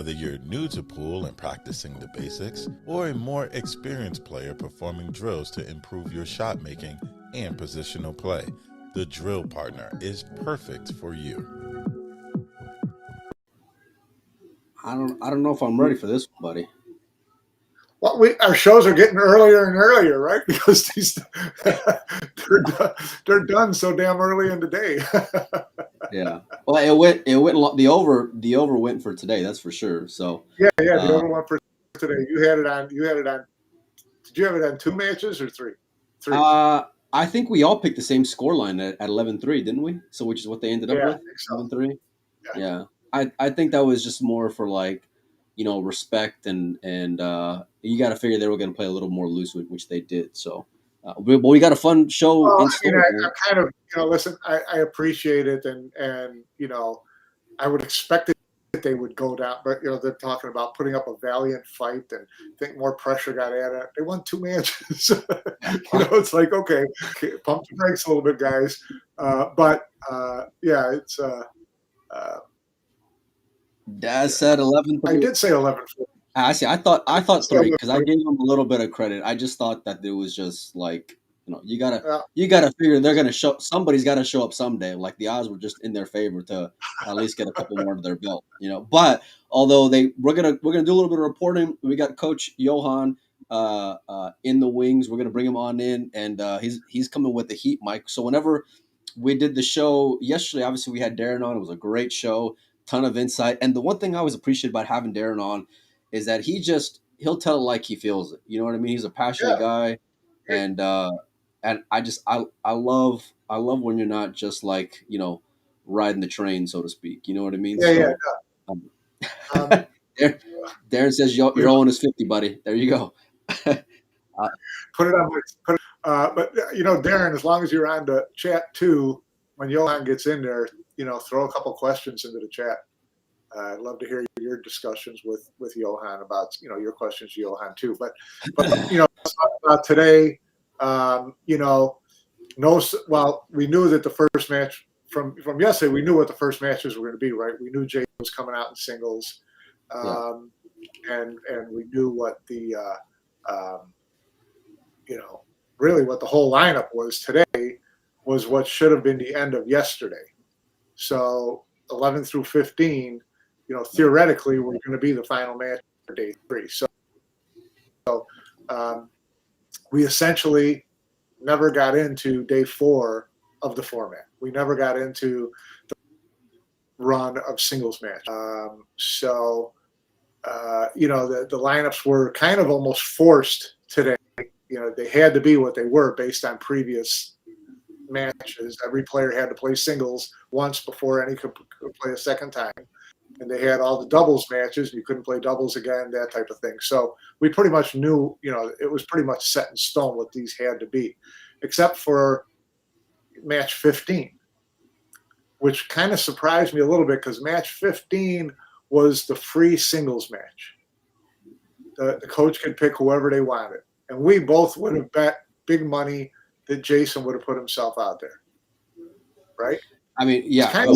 Whether you're new to pool and practicing the basics, or a more experienced player performing drills to improve your shot making and positional play, the Drill Partner is perfect for you. I don't know if I'm ready for this one, buddy. Well, our shows are getting earlier and earlier, right? Because they're done so damn early in the day. Yeah. Well, the over went for today. That's for sure. So yeah. The other one for today. You had it on. Did you have it on 2 matches or 3? 3. I think we all picked the same score line at 11-3, didn't we? So which is what they ended up with? I think so. 11-3. Yeah. I think that was just more for respect and you got to figure they were going to play a little more loose, which they did. So, but we got a fun show. Well, in store. I'm kind of listen. I appreciate it, and I would expect that they would go down, but they're talking about putting up a valiant fight, and I think more pressure got added. They won 2 matches. It's like okay, pump the brakes a little bit, guys. But it's. Dad said 11. I did say 11. I see. I thought 3 because I gave them a little bit of credit. I just thought that it was just like you gotta figure they're gonna show somebody's got to show up someday. Like the odds were just in their favor to at least get a couple more to their belt. But although we're gonna do a little bit of reporting. We got Coach Johan in the wings. We're gonna bring him on in, and he's coming with the heat mic. So whenever we did the show yesterday, obviously we had Darren on. It was a great show. Ton of insight. And the one thing I always appreciate about having Darren on is that he'll tell it like he feels it. You know what I mean? He's a passionate guy. And I love when you're not just like, riding the train, so to speak. You know what I mean? Darren says your own is 50, buddy. There you go. Put it on but Darren, as long as you're on the chat too, when Johan gets in there, throw a couple questions into the chat. I'd love to hear your discussions with Johan about, your questions to Johan too. But about today, we knew that the first match from yesterday, we knew what the first matches were going to be, right? We knew Jay was coming out in singles, and we knew what the, really what the whole lineup was today was what should have been the end of yesterday. So 11 through 15, theoretically, we're going to be the final match for day 3. So we essentially never got into day 4 of the format. We never got into the run of singles match. The lineups were kind of almost forced today. They had to be what they were based on previous matches. Every player had to play singles once before any could play a second time. And they had all the doubles matches. You couldn't play doubles again, that type of thing. So we pretty much knew, it was pretty much set in stone what these had to be, except for match 15, which kind of surprised me a little bit because match 15 was the free singles match. The coach could pick whoever they wanted. And we both would have bet big money that Jason would have put himself out there, right? I mean, yeah. I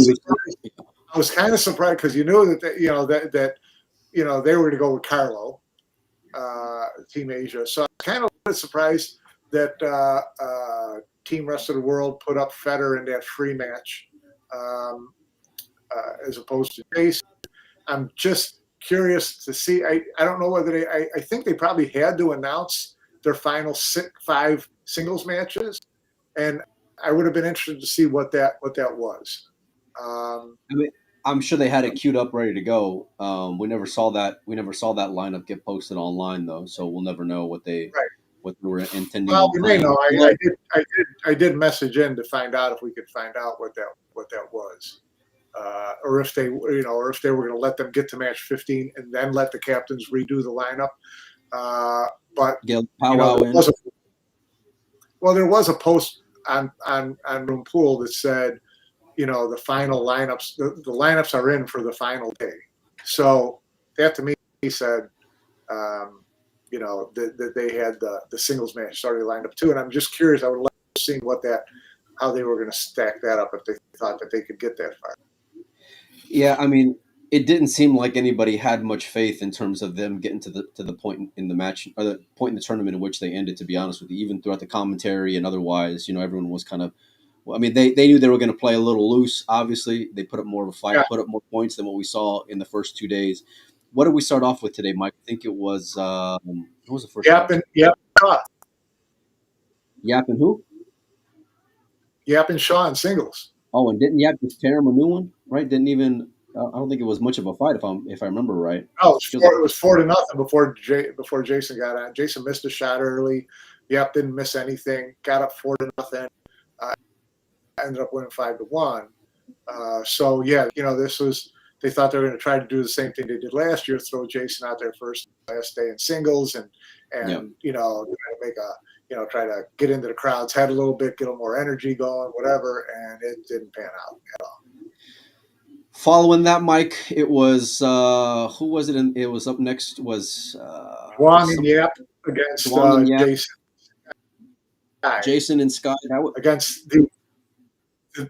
was kind of surprised because you knew that they were going to go with Carlo, Team Asia. So I was kind of surprised that Team Rest of the World put up Federer in that free match as opposed to Jason. I'm just curious to see. I don't know whether I think they probably had to announce their final 5 singles matches, and I would have been interested to see what that was. I'm sure they had it queued up, ready to go. We never saw that. We never saw that lineup get posted online, though, so we'll never know what they were intending. Well, we may know. I did message in to find out if we could find out what that was, or if they were going to let them get to match 15 and then let the captains redo the lineup. But there was a post on Room Pool that said, the final lineups, the lineups are in for the final day. So that to me said, that they had the singles match already lined up too. And I'm just curious. I would like to see how they were going to stack that up if they thought that they could get that far. Yeah, I mean, it didn't seem like anybody had much faith in terms of them getting to the point in the match, or the point in the tournament in which they ended. To be honest with you, even throughout the commentary and otherwise, everyone was kind of. Well, I mean, they knew they were going to play a little loose. Obviously, they put up more of a fight, put up more points than what we saw in the first 2 days. What did we start off with today, Mike? I think it was what was the first? Yap and who? Yap and Shaw in singles. Oh, and didn't Yap just tear him a new one? Right? Didn't even. I don't think it was much of a fight, if I remember right. Oh, it was 4-0 before Jason got on. Jason missed a shot early. Yap didn't miss anything. Got up 4-0. Ended up winning 5-1. So yeah, this was. They thought they were going to try to do the same thing they did last year, throw Jason out there last day in singles, and try to make try to get into the crowd's head a little bit, get a little more energy going, whatever, and it didn't pan out at all. Following that, Mike, it was who was it? It was up next was Wang and Yap against Jason. Jason and Sky against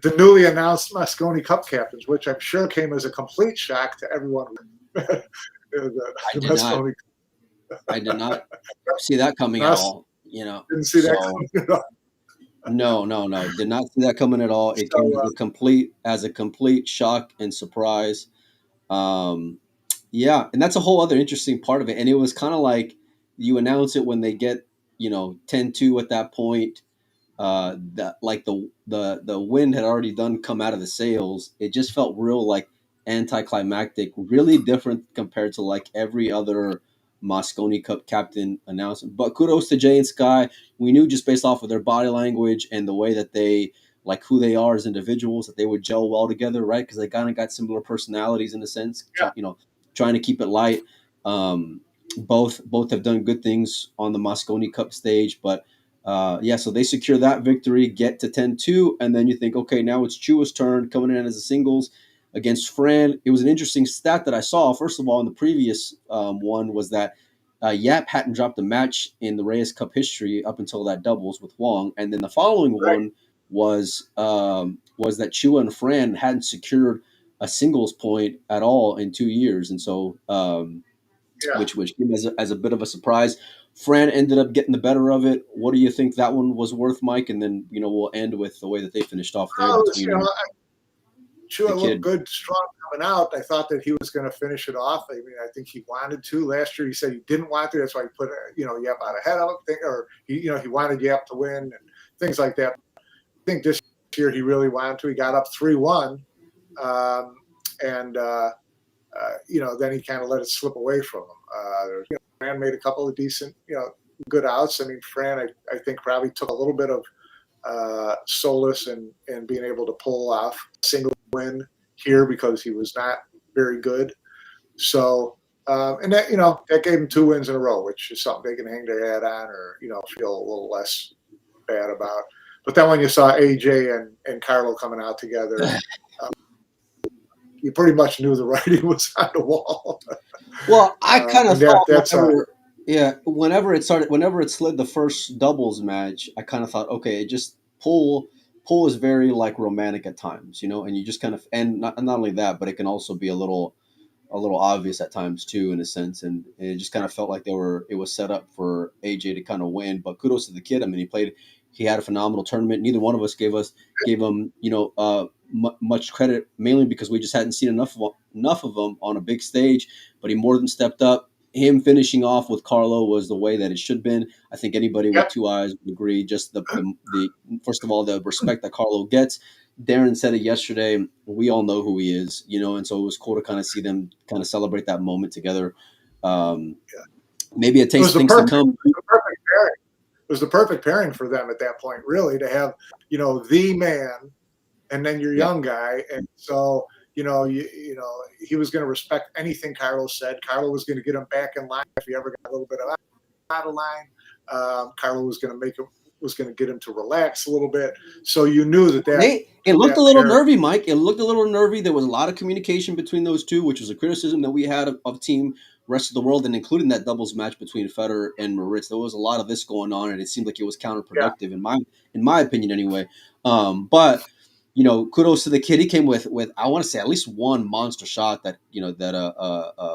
the newly announced Mosconi Cup captains, which I'm sure came as a complete shock to everyone. I did not see that coming at all. Didn't see that coming at all. No. Did not see that coming at all. It came as a complete shock and surprise. And that's a whole other interesting part of it. And it was kind of like you announce it when they get 10-2 at that point. The wind had already come out of the sails. It just felt real like anticlimactic, really different compared to like every other Mosconi Cup captain announcement. But kudos to Jay and Sky. We knew just based off of their body language and the way that they like who they are as individuals that they would gel well together, right? Because they kind of got similar personalities in a sense. Trying to keep it light. Both have done good things on the Mosconi Cup stage, but. So they secure that victory, get to 10-2, and then you think, okay, now it's Chua's turn coming in as a singles against Fran. It was an interesting stat that I saw. First of all, in the previous one was that Yap hadn't dropped a match in the Reyes Cup history up until that doubles with Wong, and then the following one was that Chua and Fran hadn't secured a singles point at all in 2 years, and so which came as a bit of a surprise. Fran ended up getting the better of it. What do you think that one was worth, Mike? And then, we'll end with the way that they finished off there. Chua looked good, strong coming out. I thought that he was going to finish it off. I mean, I think he wanted to. Last year he said he didn't want to. That's why he put, Yap out ahead of him. Or, he wanted Yap to win and things like that. I think this year he really wanted to. He got up 3-1. Then he kind of let it slip away from him. Fran made a couple of decent, good outs. I mean, Fran, I think probably took a little bit of solace in being able to pull off a single win here because he was not very good. So, and that, that gave him 2 wins in a row, which is something they can hang their hat on or, feel a little less bad about. But then when you saw AJ and Carlo coming out together, you pretty much knew the writing was on the wall. Well, I kind of thought whenever it slid the first doubles match, I kind of thought, okay, it just Pool is very like romantic at times, and you just kind of, and not only that, but it can also be a little obvious at times too, in a sense, and it just kind of felt like it was set up for AJ to kind of win. But kudos to the kid. I mean, he had a phenomenal tournament. Neither one of us gave him, much credit, mainly because we just hadn't seen enough of him on a big stage. But he more than stepped up. Him finishing off with Carlo was the way that it should have been. I think anybody with 2 eyes would agree. Just the first of all, the respect that Carlo gets. Darren said it yesterday. We all know who he is, and so it was cool to kind of see them kind of celebrate that moment together. Maybe a taste of things to come. It was the perfect pairing for them at that point, really, to have, the man and then your young guy. And so, he was going to respect anything Carlo said. Carlo was going to get him back in line if he ever got a little bit out of line. Carlo was going to get him to relax a little bit. So you knew that it looked a little nervy, Mike. It looked a little nervy. There was a lot of communication between those two, which was a criticism that we had of team rest of the world, and including that doubles match between Federer and Moritz. There was a lot of this going on, and it seemed like it was counterproductive in my opinion, anyway. But kudos to the kid. He came with I want to say at least one monster shot that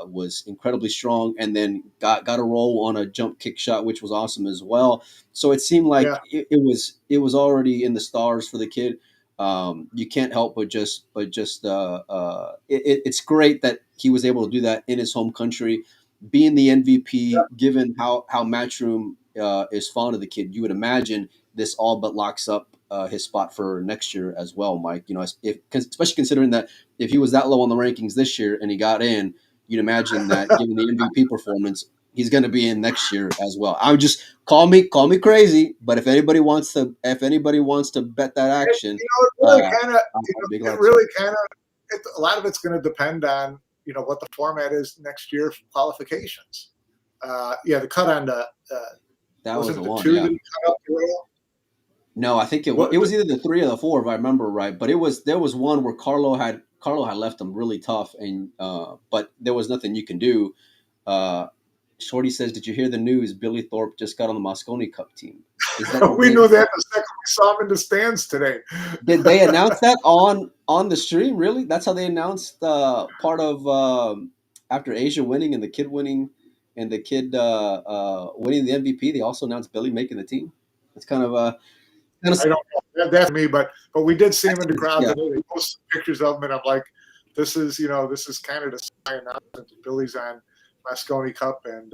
was incredibly strong, and then got a roll on a jump kick shot, which was awesome as well. So it seemed like it was already in the stars for the kid. You can't help but it's great that he was able to do that in his home country, being the MVP. Given how Matchroom is fond of the kid, you would imagine this all but locks up his spot for next year as well, Mike. Especially considering that if he was that low on the rankings this year and he got in, you'd imagine that given the MVP performance, he's going to be in next year as well. I would just call me crazy, but if anybody wants to bet that action, a lot of it's going to depend on what the format is next year for qualifications. The cut on the that was the one. Two that he cut up the rail? No, I think it was either the 3 or the 4 if I remember right. But there was one where Carlo had left him really tough, and but there was nothing you can do. Shorty says, "Did you hear the news? Billy Thorpe just got on the Mosconi Cup team." We knew that the second we saw him in the stands today. Did they announce that on the stream? Really? That's how they announced part of after Asia winning and the kid winning and the kid winning the MVP. They also announced Billy making the team. It's kind of I don't know. That's me, but we did see him in the crowd today. They posted pictures of him, and I'm like, this is kind of the sign announcement that Billy's on Mosconi Cup, and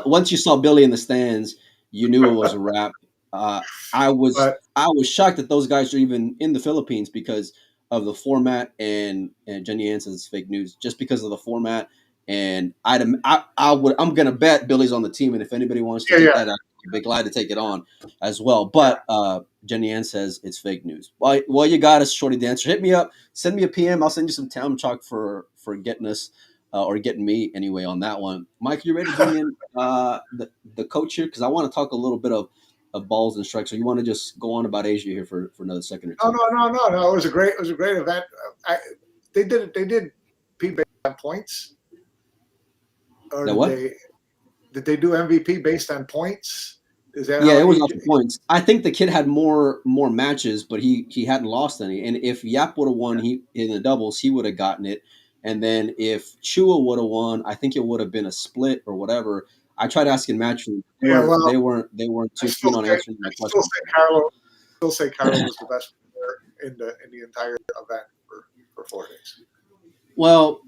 once you saw Billy in the stands, you knew it was a wrap. I was shocked that those guys are even in the Philippines because of the format, and Jenny Ann says it's fake news just because of the format. And I'm gonna bet Billy's on the team, and if anybody wants to take that, I'd be glad to take it on as well. But Jenny Ann says it's fake news. Well, you got us, Shorty Dancer. Hit me up, send me a PM. I'll send you some town chalk for getting us or getting me anyway on that one. Mike, you ready to bring in the coach here? Because I want to talk a little bit of balls and strikes. So you want to just go on about Asia here for another second or two? No. It was a great event. They did P based on points. Or did they do MVP based on points? Is that it was off the points. I think the kid had more matches, but he hadn't lost any. And if Yap would have won in the doubles, he would have gotten it. And then if Chua would have won, I think it would have been a split or whatever. I tried asking Matchroom. They weren't too keen on answering my question. Still say Carlo was the best player in the entire event for 4 days. Well,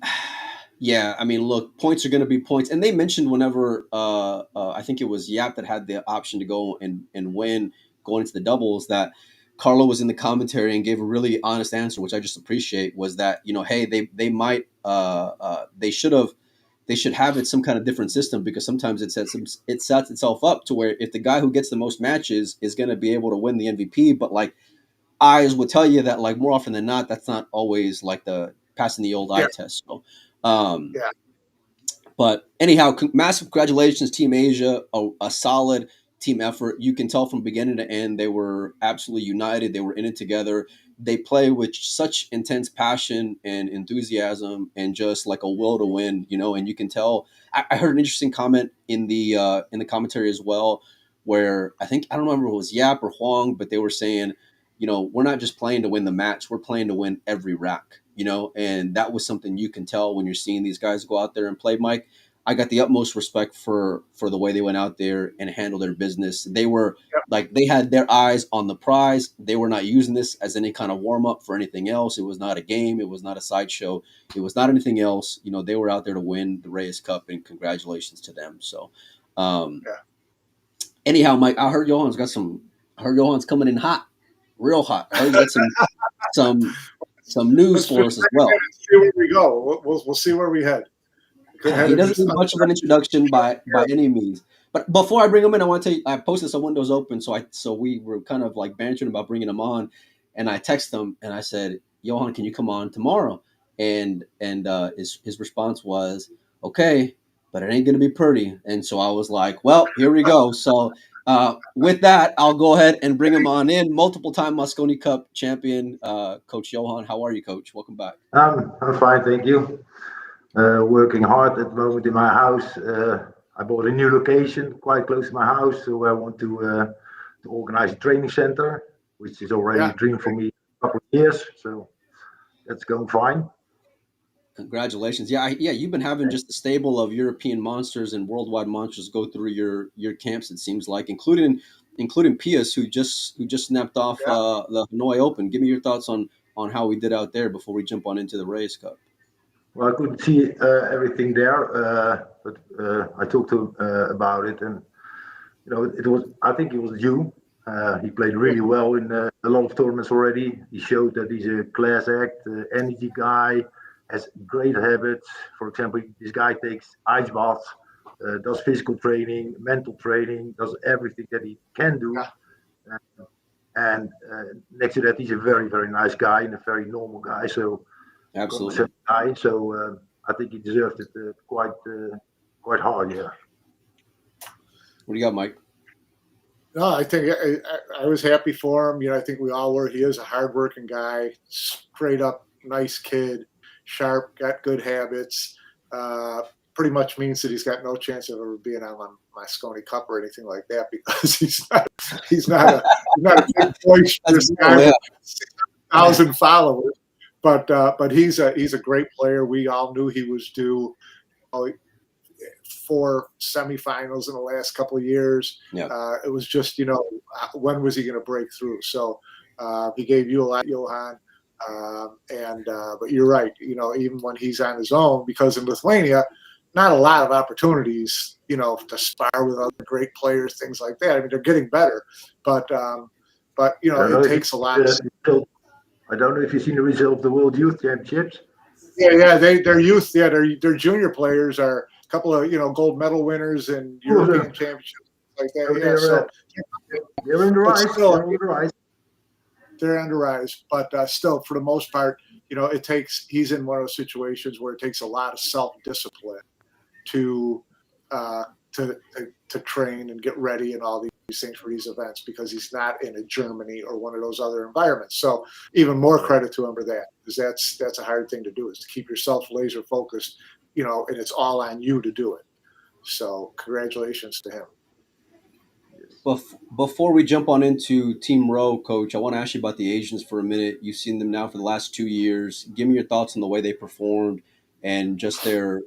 yeah, I mean, look, points are going to be points. And they mentioned whenever I think it was Yap that had the option to go and win going into the doubles, that Carlo was in the commentary and gave a really honest answer, which I just appreciate, was that, hey, they might they should have it some kind of different system, because sometimes it sets itself up to where if the guy who gets the most matches is going to be able to win the MVP, but like eyes would tell you that like more often than not, that's not always like the passing the old eye test. So, but anyhow, massive congratulations, Team Asia, a solid team effort. You can tell from beginning to end, they were absolutely united. They were in it together. They play with such intense passion and enthusiasm and just like a will to win, and you can tell. I heard an interesting comment in the commentary as well, where I don't remember if it was Yap or Huang, but they were saying, we're not just playing to win the match, we're playing to win every rack, and that was something you can tell when you're seeing these guys go out there and play, Mike. I got the utmost respect for the way they went out there and handled their business. They were like, they had their eyes on the prize. They were not using this as any kind of warm up for anything else. It was not a game. It was not a sideshow. It was not anything else. They were out there to win the Reyes Cup, and congratulations to them. So, anyhow, Mike, I heard Johan's coming in hot, real hot. I heard you got some news for us as well. See where we go. We'll see where we head. He doesn't do much of an introduction by any means. But before I bring him in, I want to tell you, I posted some windows open, so we were kind of like bantering about bringing him on, and I texted him and I said, Johan, can you come on tomorrow? And his response was, okay, but it ain't gonna be pretty. And so I was like, well, here we go. So with that, I'll go ahead and bring him on in. Multiple-time Mosconi Cup champion, Coach Johan. How are you, Coach? Welcome back. I'm fine, thank you. Working hard at the moment in my house. I bought a new location quite close to my house, so I want to organize a training center. which is already a dream for me a couple of years. So that's going fine. Congratulations. Yeah, you've been having just a stable of European monsters and worldwide monsters go through your camps, it seems like, including Pius, who just snapped off the Hanoi Open. Give me your thoughts on how we did out there before we jump on into the Reyes Cup. Well, I couldn't see everything there, but I talked to him about it, and it was. I think it was you. He played really well in a lot of tournaments already. He showed that he's a class act, energy guy, has great habits. For example, this guy takes ice baths, does physical training, mental training, does everything that he can do. And next to that, he's a very, very nice guy and a very normal guy. So, absolutely. So I think he deserved it quite hard. Yeah. What do you got, Mike? No, I think I was happy for him. I think we all were. He is a hardworking guy, straight up nice kid, sharp, got good habits. Pretty much means that he's got no chance of ever being on my Mosconi Cup or anything like that, because he's not a big boisterous guy with 6,000 followers. But he's a great player. We all knew he was due. 4 semifinals in the last couple of years. Yeah. It was just, when was he going to break through? So he gave you a lot, Johan. But you're right. Even when he's on his own, because in Lithuania, not a lot of opportunities, to spar with other great players, things like that. I mean, they're getting better, but it takes a lot. I don't know if you've seen the result of the World Youth Championships. Yeah, they're youth. Yeah, their junior players are a couple of gold medal winners and European championships like that. They're on the rise. They're on the rise, but still, for the most part, he's in one of those situations where it takes a lot of self-discipline to train and get ready and all these things for these events, because he's not in a Germany or one of those other environments. So even more credit to him for that, because that's a hard thing to do, is to keep yourself laser focused, and it's all on you to do it. So congratulations to him. Before we jump on into Team Row, Coach, I want to ask you about the Asians for a minute. You've seen them now for the last 2 years. Give me your thoughts on the way they performed and just their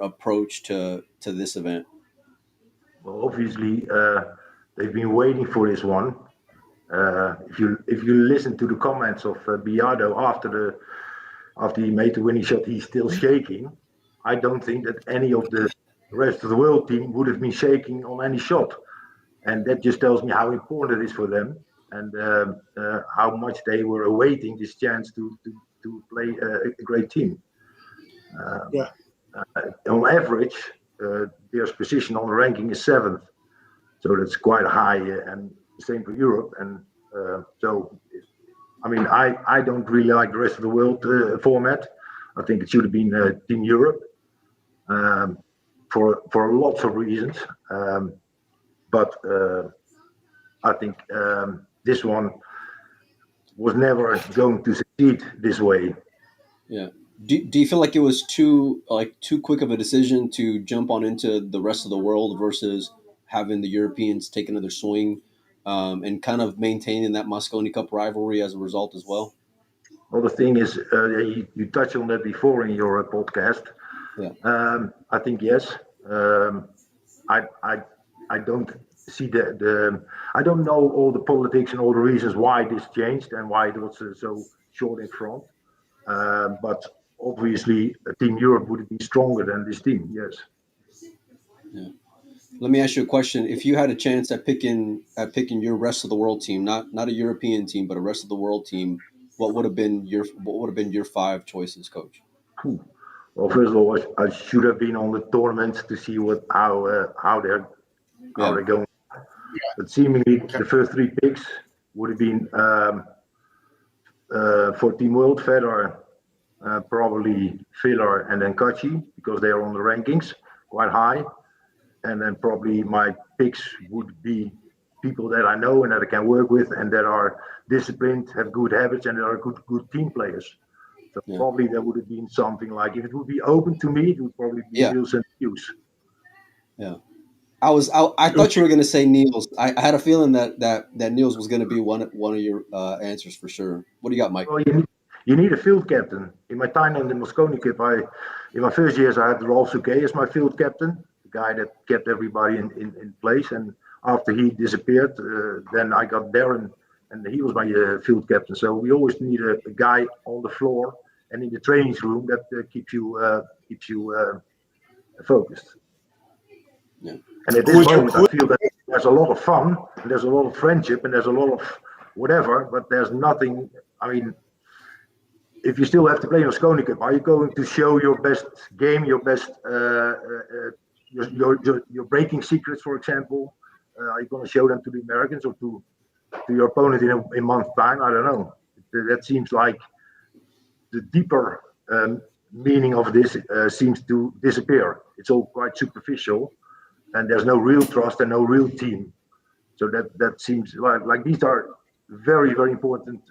approach to this event. Well, obviously, they've been waiting for this one. If you listen to the comments of Biardo after he made the winning shot, he's still shaking. I don't think that any of the rest of the world team would have been shaking on any shot. And that just tells me how important it is for them, and how much they were awaiting this chance to play a great team. On average, their position on the ranking is 7th, so that's quite high, and the same for Europe. And so, I mean, I don't really like the rest of the world format. I think it should have been Team Europe for lots of reasons. But I think this one was never going to succeed this way. Yeah. Do you feel like it was too quick of a decision to jump on into the rest of the world versus having the Europeans take another swing and kind of maintaining that Mosconi Cup rivalry as a result as well? Well, the thing is, you touched on that before in your podcast. Yeah. I think yes. I don't see I don't know all the politics and all the reasons why this changed and why it was so short in front. But obviously, Team Europe would have been stronger than this team. Yes. Yeah. Let me ask you a question. If you had a chance at picking your rest of the world team, not a European team, but a rest of the world team, what would have been your 5 choices, Coach? Well, first of all, I should have been on the tournament to see how they're going. But seemingly, the first 3 picks would have been for Team World, Federer, probably Filler, and then Kachi, because they are on the rankings quite high. And then probably my picks would be people that I know and that I can work with and that are disciplined, have good habits, and that are good team players. So probably there would have been something like, if it would be open to me, it would probably be Niels and Hughes. Yeah. I thought you were going to say Niels. I had a feeling that Niels was going to be one of your answers for sure. What do you got, Mike? Well, you need a field captain. In my time in the Moscone Cup, in my first years I had Rolf Souquet as my field captain, the guy that kept everybody in place. And after he disappeared, then I got Darren, and he was my field captain. So we always need a guy on the floor and in the training room that keeps you focused. Yeah. And at this moment, I feel that there's a lot of fun, and there's a lot of friendship, and there's a lot of whatever, but there's nothing. I mean, if you still have to play in a Moscone Cup, are you going to show your best game, your best, your breaking secrets, for example? Are you going to show them to the Americans or to your opponent in a month's time? I don't know. That seems like the deeper meaning of this seems to disappear. It's all quite superficial, and there's no real trust and no real team. So that seems like these are very, very important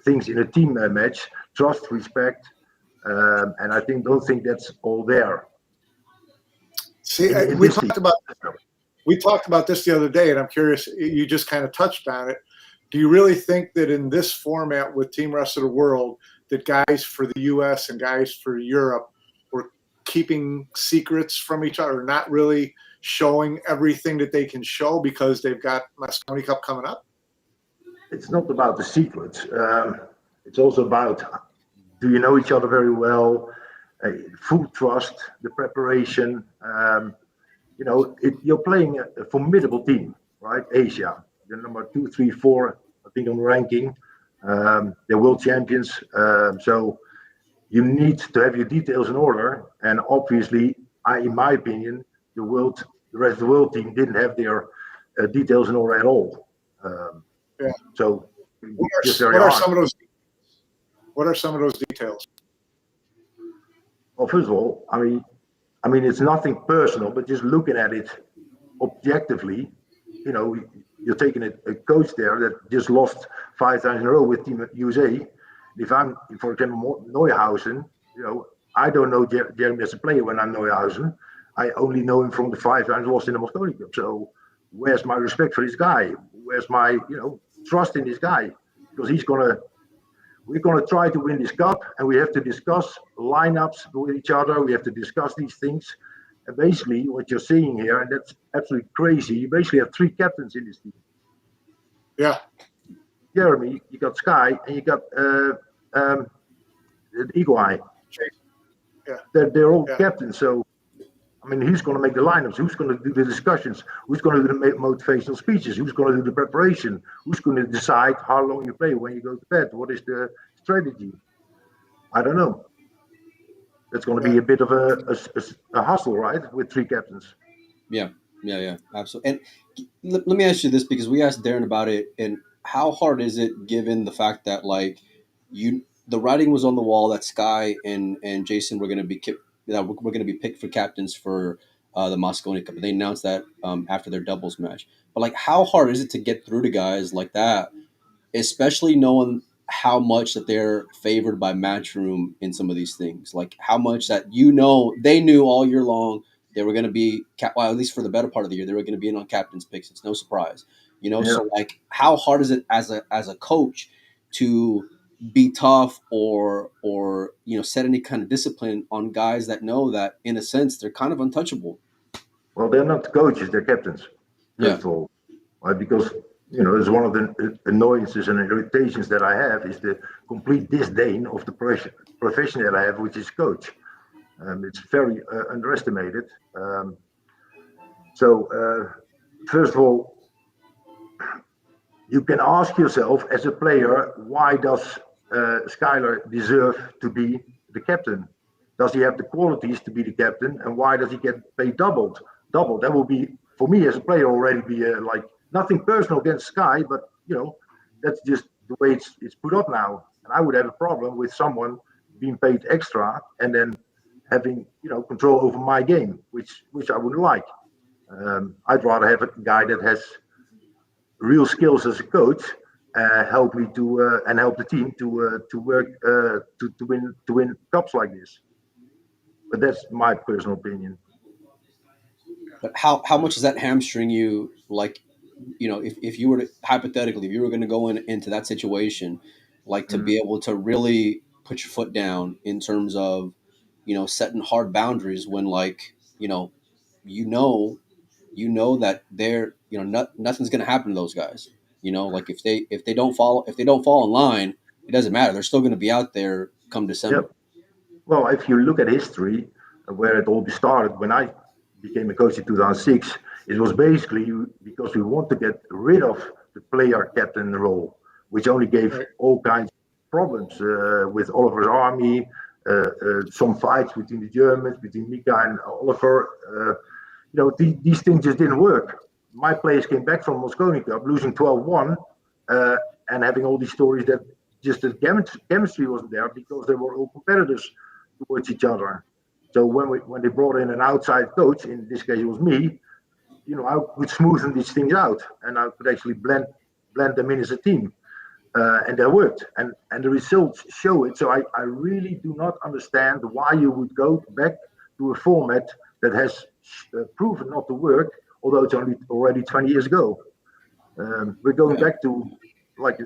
things in a team match: trust, respect, and I don't think that's all there. See, we talked about this the other day, and I'm curious. You just kind of touched on it. Do you really think that in this format with Team Rest of the World, that guys for the U.S. and guys for Europe were keeping secrets from each other, not really showing everything that they can show because they've got Moscone Cup coming up? It's not about the secrets. It's also about, do you know each other very well? Full trust, the preparation. You're playing a formidable team, right? Asia, the number 2, 3, 4, I think on the ranking. They're world champions. So you need to have your details in order. And obviously, in my opinion, the rest of the world team didn't have their details in order at all. So what are some of those details? Well, first of all, I mean, it's nothing personal, but just looking at it objectively, you're taking a coach there that just lost 5 times in a row with Team USA. If I'm, for example, Neuhausen, I don't know Jeremy as a player when I'm Neuhausen. I only know him from the 5 times lost in the Moscone Cup. So where's my respect for this guy? Where's my, trust in this guy? Because we're gonna try to win this cup, and we have to discuss lineups with each other. We have to discuss these things. And basically, what you're seeing here, and that's absolutely crazy. You basically have 3 captains in this team. Yeah. Jeremy, you got Sky, and you got the Eagle Eye. Yeah. They're all captains. So, I mean, who's going to make the lineups? Who's going to do the discussions? Who's going to do the motivational speeches? Who's going to do the preparation? Who's going to decide how long you play when you go to bed? What is the strategy? I don't know. It's going to be a bit of a hustle, right? With 3 captains. Yeah, absolutely. And let me ask you this, because we asked Darren about it, and how hard is it, given the fact that the writing was on the wall that Sky and Jason were going to be picked for captains for the Moscone Cup. They announced that after their doubles match. But how hard is it to get through to guys like that, especially knowing how much that they're favored by Matchroom in some of these things? Like how much that they knew all year long they were going to be, at least for the better part of the year, they were going to be in on captain's picks. It's no surprise, Yeah. So how hard is it as a coach to be tough or set any kind of discipline on guys that know that in a sense they're kind of untouchable? Well, they're not coaches; they're captains. First of all, right? Because it's one of the annoyances and irritations that I have is the complete disdain of the profession that I have, which is coach. It's very underestimated. First of all, you can ask yourself as a player, why does Skylar deserve to be the captain? Does he have the qualities to be the captain? And why does he get paid doubled? That will be, for me as a player, already be nothing personal against Sky, but that's just the way it's put up now. And I would have a problem with someone being paid extra and then having control over my game, which I wouldn't like. I'd rather have a guy that has real skills as a coach, help me to and help the team to work to win cups like this. But that's my personal opinion. But how much does that hamstring you? Like, if you were to, hypothetically, if you were going to go into that situation, like to be able to really put your foot down in terms of, setting hard boundaries when, like, you know, that they're, nothing's going to happen to those guys. Like if they don't fall in line, it doesn't matter. They're still going to be out there come December. Yep. Well, if you look at history, where it all started, when I became a coach in 2006, it was basically because we want to get rid of the player captain role, which only gave all kinds of problems with Oliver's army, some fights between the Germans, between Mika and Oliver. These things just didn't work. My players came back from Mosconi Cup losing 12-1 and having all these stories that just the chemistry wasn't there because they were all competitors towards each other. So when they brought in an outside coach, in this case it was me, I could smoothen these things out and I could actually blend them in as a team. And that worked. And the results show it. So I really do not understand why you would go back to a format that has proven not to work, although it's already 20 years ago. We're going back to, like,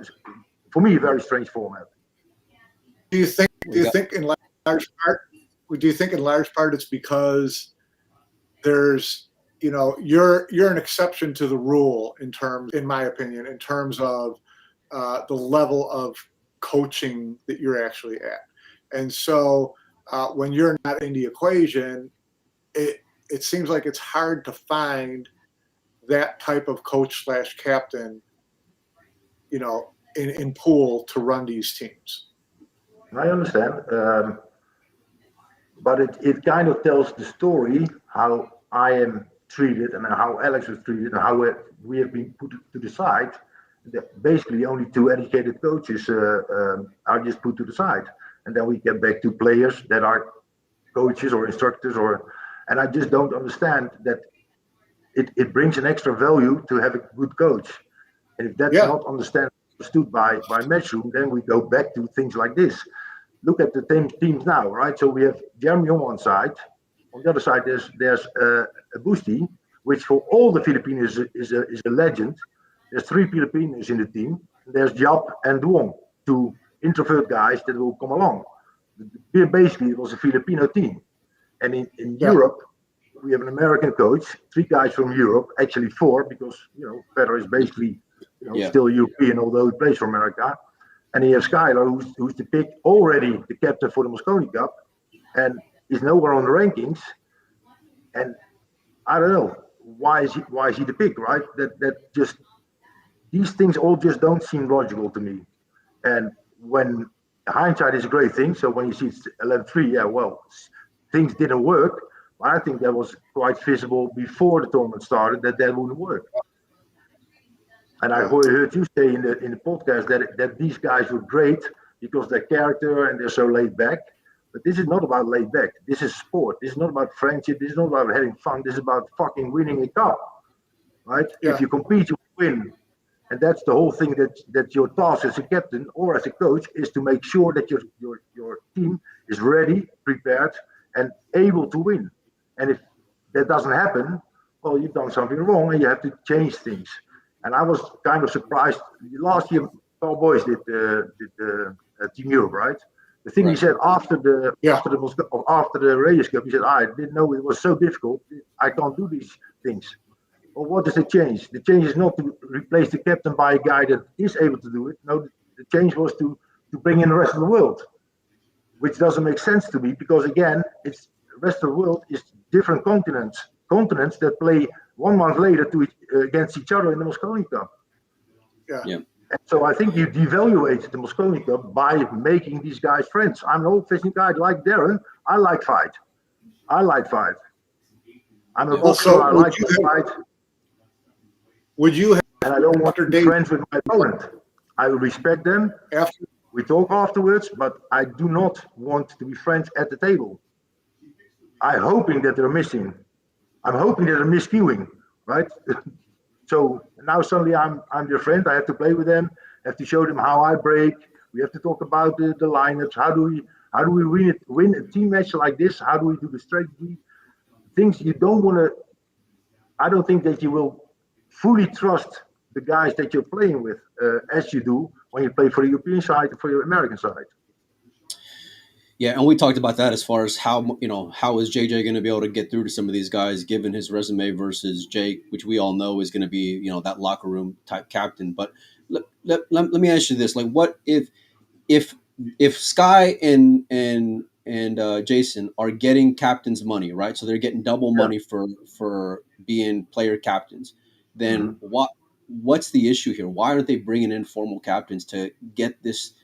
for me, a very strange format. Do you think in large part it's because there's, you're an exception to the rule in my opinion, in terms of the level of coaching that you're actually at. And so when you're not in the equation, it seems like it's hard to find that type of coach / captain, in pool to run these teams. I understand. But it kind of tells the story how I am treated and how Alex was treated and how we have been put to the side. Basically, only two educated coaches are just put to the side. And then we get back to players that are coaches or instructors and I just don't understand that it brings an extra value to have a good coach. And if that's not understood by Matchroom, then we go back to things like this. Look at the teams now, right? So we have Jeremy on one side. On the other side, there's Busti, which for all the Filipinos is a legend. There's 3 Filipinos in the team. There's Jap and Duong, 2 introvert guys that will come along. Basically, it was a Filipino team. And in Europe, we have an American coach, 3 guys from Europe, actually 4, because Federer is basically still European, although he plays for America. And he has Skylar, who's the pick already, the captain for the Mosconi Cup, and is nowhere on the rankings. And I don't know why is he the pick, right? That just these things all just don't seem logical to me. And when hindsight is a great thing, so when you see it's 11-3, things didn't work. But I think that was quite visible before the tournament started that wouldn't work. And I heard you say in the podcast that these guys were great because their character and they're so laid back. But this is not about laid back. This is sport. This is not about friendship. This is not about having fun. This is about fucking winning a cup, right? Yeah. If you compete, you win. And that's the whole thing that your task as a captain or as a coach is to make sure that your team is ready, prepared, and able to win. And if that doesn't happen, well, you've done something wrong and you have to change things. And I was kind of surprised. Last year, Paul Boyce did Team Europe, right? The thing he said after the Reyes Cup, he said, I didn't know it was so difficult. I can't do these things. Well, what is the change? The change is not to replace the captain by a guy that is able to do it. No, the change was to bring in the rest of the world, which doesn't make sense to me because, again, the rest of the world is different continents that play 1 month later against each other in the Mosconi Cup. Yeah. And so I think you devaluate the Mosconi Cup by making these guys friends. I'm an old-fashioned guy like Darren. I like fight. I'm a boxer. I like to fight. Would you have? And I don't want to be friends with my opponent. I respect them. We talk afterwards, but I do not want to be friends at the table. I'm hoping that they're missing. I'm hoping that they're miscuing, right? So now suddenly I'm their friend. I have to play with them. I have to show them how I break. We have to talk about the lineups. How do we win a team match like this? How do we do the strategy? Things you don't want to I don't think that you will fully trust the guys that you're playing with as you do when you play for the European side or for your American side. Yeah, and we talked about that as far as how is JJ going to be able to get through to some of these guys given his resume versus Jake, which we all know is going to be that locker room type captain. But let me ask you this: like, what if Sky and Jason are getting captain's money, right? So they're getting double money for being player captains. Then what's the issue here? Why aren't they bringing in formal captains to get this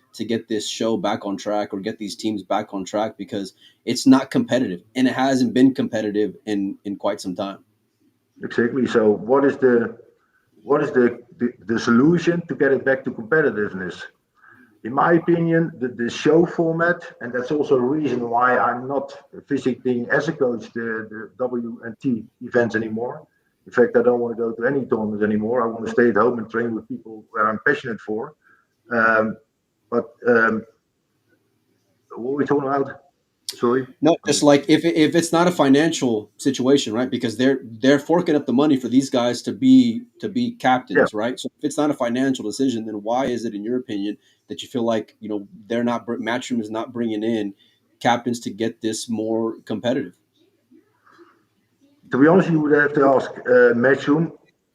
show back on track or get these teams back on track? Because it's not competitive, and it hasn't been competitive in quite some time. Exactly. So what is the solution to get it back to competitiveness? In my opinion, the show format, and that's also a reason why I'm not visiting as a coach the W&T events anymore. In fact, I don't want to go to any tournaments anymore. I want to stay at home and train with people where I'm passionate for. But what are we talking about? Sorry. No, just like if it's not a financial situation, right? Because they're forking up the money for these guys to be captains, right? So if it's not a financial decision, then why is it, in your opinion, that you feel like they're not Matchroom is not bringing in captains to get this more competitive? To be honest, you would have to ask Matchroom.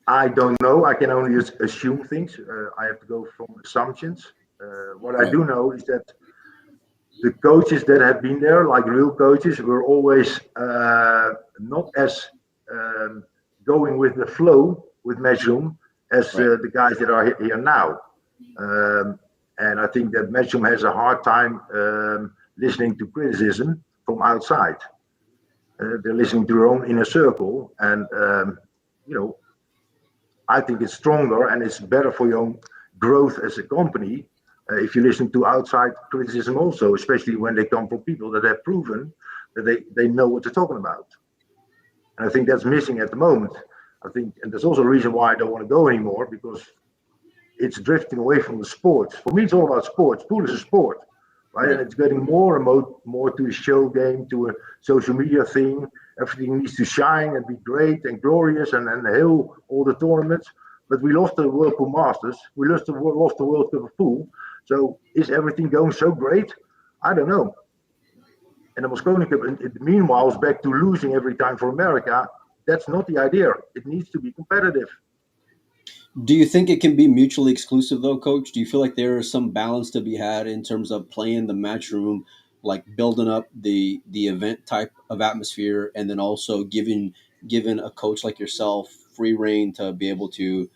I don't know. I can only assume things. I have to go from assumptions. What I do know is that the coaches that have been there, like real coaches, were always not as going with the flow with Matchroom as the guys that are here now. And I think that Matchroom has a hard time listening to criticism from outside. They're listening to their own inner circle, and I think it's stronger and it's better for your own growth as a company if you listen to outside criticism also, especially when they come from people that have proven that they know what they're talking about. And I think that's missing at the moment. I think, and there's also a reason why I don't want to go anymore, because it's drifting away from the sports. For me, it's all about sports. Pool is a sport, right? And it's getting more and more to a show game, to a social media thing. Everything needs to shine and be great and glorious and hail all the tournaments. But we lost the World Pool Masters. We lost the World Cup of Pool. So is everything going so great? I don't know. And the Mosconi Cup, meanwhile, was back to losing every time for America. That's not the idea. It needs to be competitive. Do you think it can be mutually exclusive, though, Coach? Do you feel like there is some balance to be had in terms of playing the Matchroom, like building up the event type of atmosphere, and then also giving a coach like yourself free reign to be able to,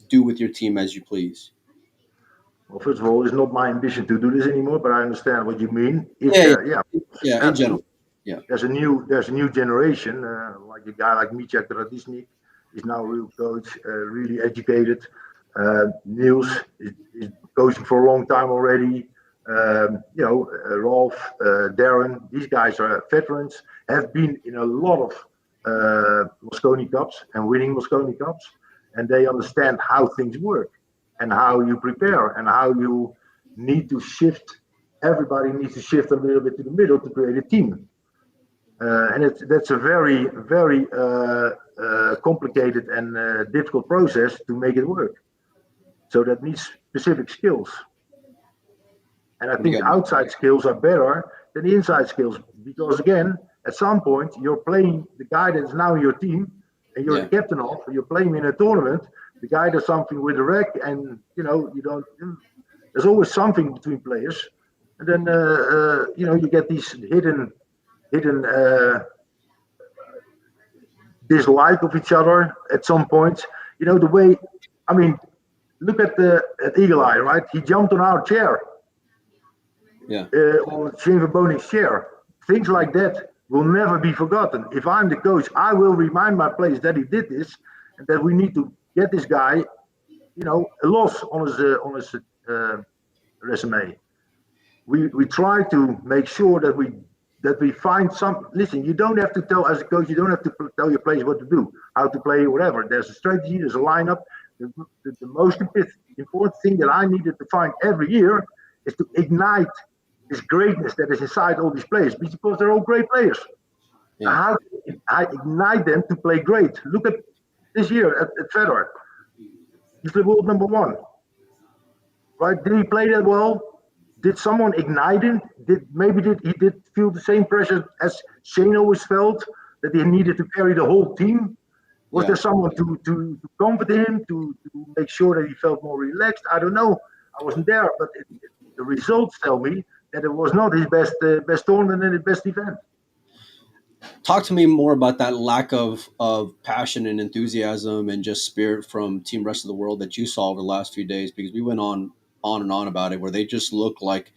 do with your team as you please? Well, first of all, it's not my ambition to do this anymore, but I understand what you mean. In general. Yeah. There's a new generation, like a guy like Micek Radisnik is now a real coach, really educated. Niels is coaching for a long time already. Rolf, Darren, these guys are veterans, have been in a lot of Mosconi Cups and winning Mosconi Cups, and they understand how things work and how you prepare and how you need to shift. Everybody needs to shift a little bit to the middle to create a team. And that's a very, very complicated and difficult process to make it work. So that needs specific skills. And I think outside skills are better than the inside skills, because again, at some point you're playing the guy that's now in your team and you're the captain of, you're playing in a tournament, the guy does something with the rec, and there's always something between players. And then you get these hidden dislike of each other at some point. The way, look at Eagle Eye, right? He jumped on our chair. On Shane Bonik's chair. Things like that will never be forgotten. If I'm the coach, I will remind my players that he did this and that we need to get this guy, a loss on his resume. We try to make sure that we find some. Listen, you don't have to tell, as a coach, you don't have to tell your players what to do, how to play, whatever. There's a strategy, there's a lineup. The most important thing that I needed to find every year is to ignite this greatness that is inside all these players, because they're all great players. How did I ignite them to play great? Look at this year at Federer. He's the world number one. Right? Did he play that well? Did someone ignite him? Did he feel the same pressure as Shane always felt, that he needed to carry the whole team? Was there someone to comfort him, to make sure that he felt more relaxed? I don't know. I wasn't there, but the results tell me that it was not his best tournament and his best event. Talk to me more about that lack of passion and enthusiasm and just spirit from Team Rest of the World that you saw over the last few days, because we went on and on about it, where they just look like,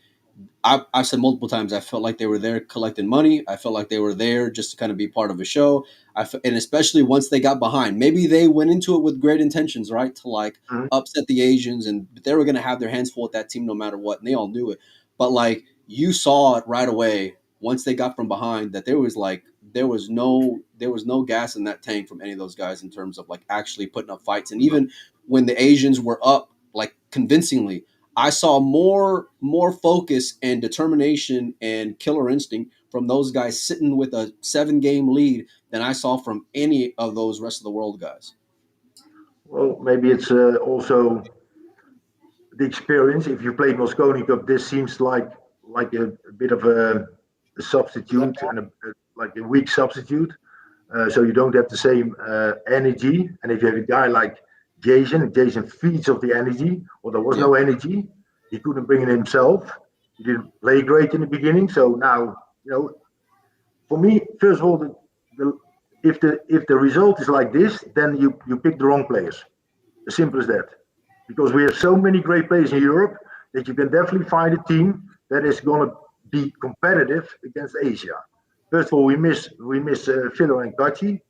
I've said multiple times, I felt like they were there collecting money. I felt like they were there just to kind of be part of a show. And especially once they got behind, maybe they went into it with great intentions, right? To like upset the Asians, and they were going to have their hands full with that team no matter what. And they all knew it. But like, you saw it right away once they got from behind, that there was no gas in that tank from any of those guys in terms of like actually putting up fights. And even when the Asians were up, like convincingly, I saw more focus and determination and killer instinct from those guys sitting with a 7-game lead than I saw from any of those Rest of the World guys. Well, maybe it's also the experience. If you played Mosconi Cup, this seems like a bit of a substitute and like a weak substitute. So you don't have the same energy. And if you have a guy like Jason feeds off the energy, or there was no energy. He couldn't bring it himself. He didn't play great in the beginning. So now, for me, first of all, if the result is like this, then you pick the wrong players. As simple as that. Because we have so many great players in Europe that you can definitely find a team that is going to be competitive against Asia. First of all, we miss Filler and Kachi,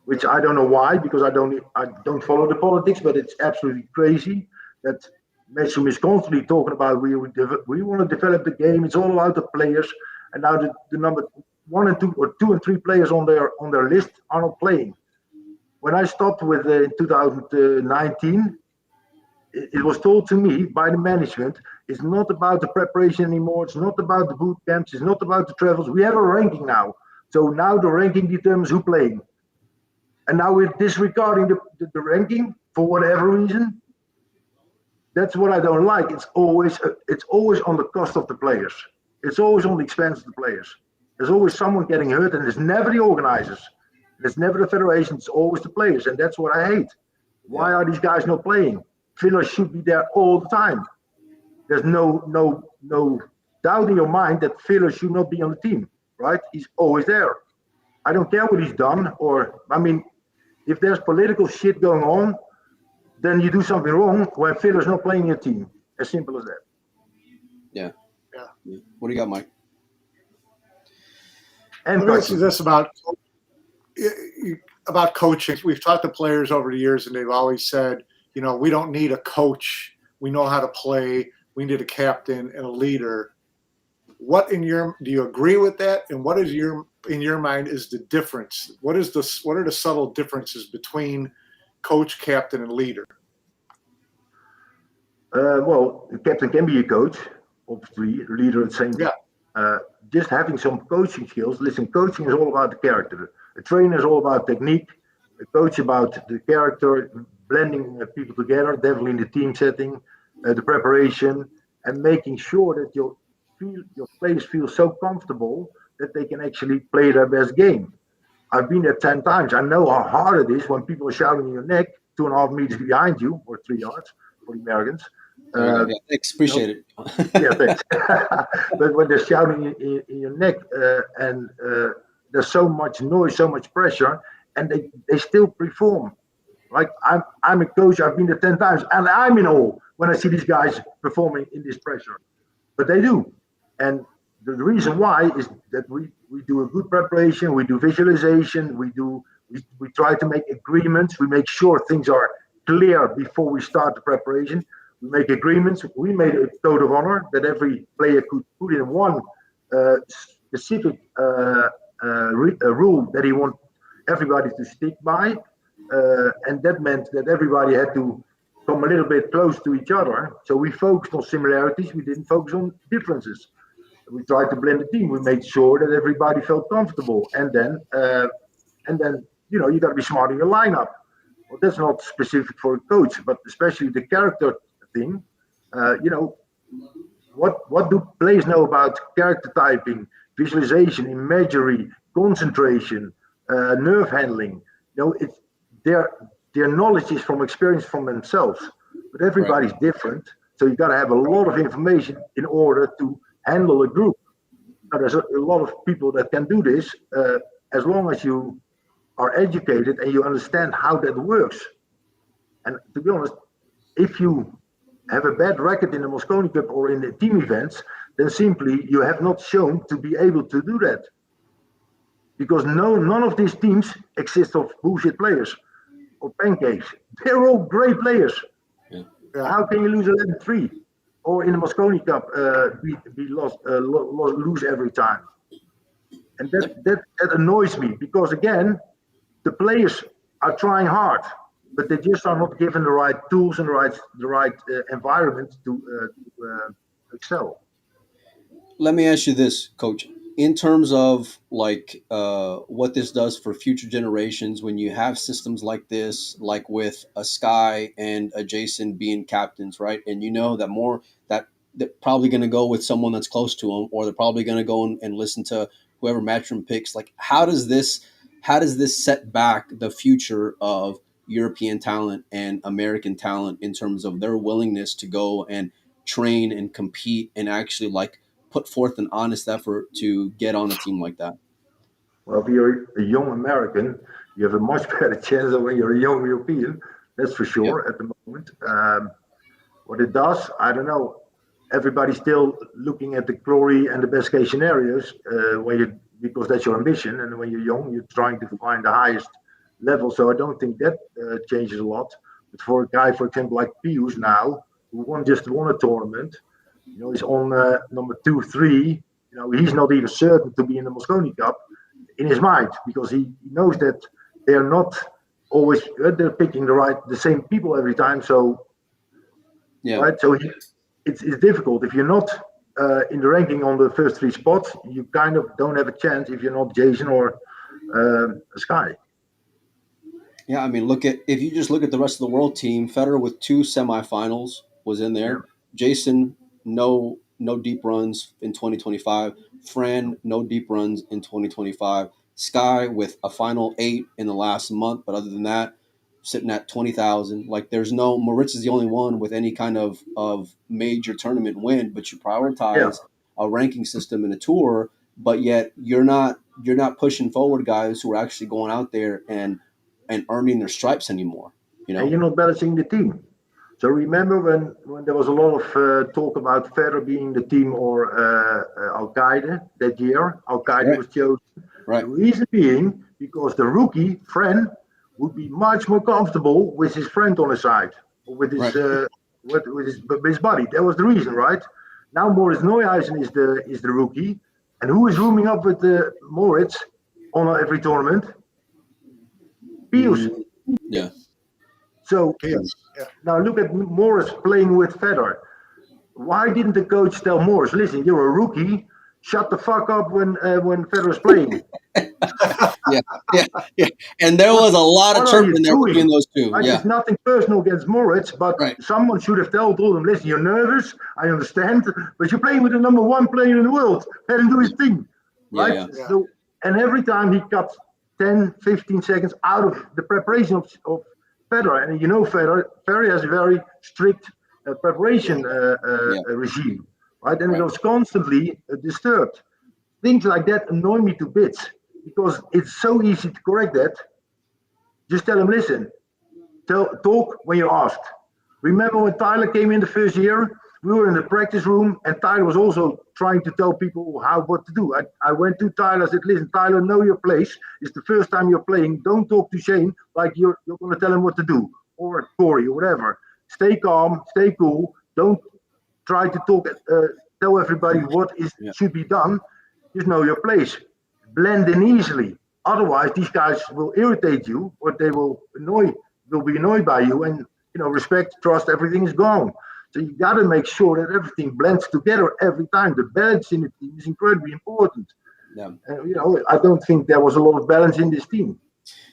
which I don't know why, because I don't follow the politics, but it's absolutely crazy that Matchroom is constantly talking about we want to develop the game. It's all about the players, and now the number 1 and 2 or 2 and 3 players on their list are not playing. When I stopped with in 2019, it was told to me by the management, it's not about the preparation anymore. It's not about the boot camps. It's not about the travels. We have a ranking now, so now the ranking determines who's playing. And now we're disregarding the ranking for whatever reason. That's what I don't like. It's always on the cost of the players. It's always on the expense of the players. There's always someone getting hurt, and it's never the organizers. It's never the federation. It's always the players, and that's what I hate. Why are these guys not playing? Fillers should be there all the time. There's no doubt in your mind that Filler should not be on the team, right? He's always there. I don't care what he's done, if there's political shit going on, then you do something wrong when Filler's not playing your team. As simple as that. Yeah. What do you got, Mike? And let me ask you this about coaching. We've talked to players over the years, and they've always said, we don't need a coach. We know how to play. We need a captain and a leader. Do you agree with that? And what is in your mind is the difference? What are the subtle differences between coach, captain, and leader? Well, the captain can be a coach, obviously, leader at the same time. Yeah. Just having some coaching skills. Listen, coaching is all about the character. A trainer is all about technique. A coach about the character, blending people together, definitely in the team setting, the preparation, and making sure that your players feel so comfortable that they can actually play their best game. I've been there 10 times. I know how hard it is when people are shouting in your neck 2.5 meters behind you, or 3 yards for the Americans. Thanks, appreciate it. Yeah, thanks. But when they're shouting in your neck and there's so much noise, so much pressure, and they still perform. Like I'm a coach, I've been there 10 times, and I'm in awe when I see these guys performing in this pressure. But they do. And the reason why is that we do a good preparation, we do visualization, we try to make agreements, we make sure things are clear before we start the preparation. We make agreements. We made a code of honor that every player could put in one specific rule that he wants everybody to stick by. And that meant that everybody had to come a little bit close to each other. So we focused on similarities. We didn't focus on differences. We tried to blend the team. We made sure that everybody felt comfortable, and then you got to be smart in your lineup. Well, that's not specific for a coach, but especially the character thing. What do players know about character typing, visualization, imagery, concentration, nerve handling? It's their knowledge is from experience from themselves, but everybody's different. So you got to have a lot of information in order to handle a group. Now, there's a lot of people that can do this as long as you are educated and you understand how that works. And to be honest, if you have a bad record in the Mosconi Cup or in the team events, then simply you have not shown to be able to do that. Because none of these teams exist of bullshit players or pancakes. They're all great players. Yeah. How can you lose 11-3? Or in the Mosconi Cup, lose every time? And that annoys me, because again, the players are trying hard, but they just are not given the right tools and the right environment to excel. Let me ask you this, Coach. In terms of what this does for future generations, when you have systems like this, like with a Sky and a Jason being captains, right? And you know that they're probably going to go with someone that's close to them, or they're probably going to go and listen to whoever Matchroom picks. Like, how does this set back the future of European talent and American talent in terms of their willingness to go and train and compete and actually put forth an honest effort to get on a team like that? Well, if you're a young American, you have a much better chance than when you're a young European. That's for sure at the moment. What it does, I don't know. Everybody's still looking at the glory and the best case scenarios because that's your ambition. And when you're young, you're trying to find the highest level. So I don't think that changes a lot. But for a guy, for example, like Pius now, who just won a tournament, he's on number 2, 3. He's not even certain to be in the Mosconi Cup in his mind, because he knows that they're not always they're picking the same people every time. So right, so it's difficult if you're not in the ranking on the first 3 spots. You kind of don't have a chance if you're not Jason or Sky. Yeah, I mean, if you just look at the rest of the world team, Federer with 2 semifinals was in there. Yeah. Jason, no deep runs in 2025. Fran, no deep runs in 2025. Sky with a final 8 in the last month, but other than that, sitting at 20,000. There's no Moritz is the only one with any kind of major tournament win, but you prioritize a ranking system in a tour, but yet you're not pushing forward guys who are actually going out there and earning their stripes anymore. And you're not balancing the team. So remember when there was a lot of talk about Federer being the team or Al-Qaeda that year. Al-Qaeda was chosen. Right. The reason being because the rookie, Fran, would be much more comfortable with his friend on his side, or with his with his buddy. That was the reason, right? Now Moritz Neuheisen is the rookie, and who is rooming up with Moritz on every tournament? Pius. Yeah. So now look at Morris playing with Federer. Why didn't the coach tell Morris, listen, you're a rookie, shut the fuck up when Federer's playing? Yeah. And there was a lot of chirping there between those two. It's nothing personal against Moritz, but someone should have told him, listen, you're nervous, I understand, but you're playing with the number 1 player in the world. Let him do his thing. Right? Yeah. So, and every time he cut 10, 15 seconds out of the preparation of Federer, and Federer has a very strict preparation regime, right? And it was constantly disturbed. Things like that annoy me to bits, because it's so easy to correct that. Just tell him, listen, talk when you're asked. Remember when Tyler came in the first year? We were in the practice room, and Tyler was also trying to tell people what to do. I went to Tyler, I said, listen, Tyler, know your place. It's the first time you're playing. Don't talk to Shane like you're going to tell him what to do, or Corey, or whatever. Stay calm, stay cool. Don't try to tell everybody what should be done. Just know your place. Blend in easily. Otherwise, these guys will irritate you, or they will be annoyed by you, and respect, trust, everything is gone. So you got to make sure that everything blends together every time. The balance in the team is incredibly important. Yeah. I don't think there was a lot of balance in this team.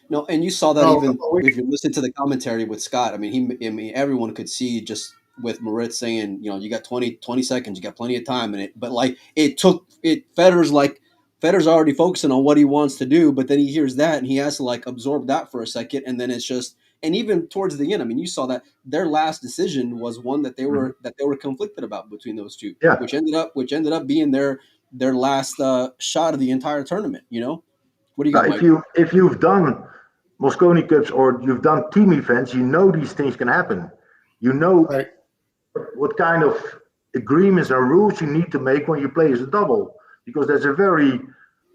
No, and you saw that even if you listen to the commentary with Scott. I mean, everyone could see just with Moritz saying, you got 20 seconds, you got plenty of time in it. But Federer's already focusing on what he wants to do, but then he hears that and he has to absorb that for a second, and then it's just. And even towards the end, I mean, you saw that their last decision was one that they were conflicted about between those two, which ended up being their last shot of the entire tournament. What do you got, Mike? If you've done Mosconi Cups or you've done team events, these things can happen. Right. What kind of agreements and rules you need to make when you play as a double, because there's a very,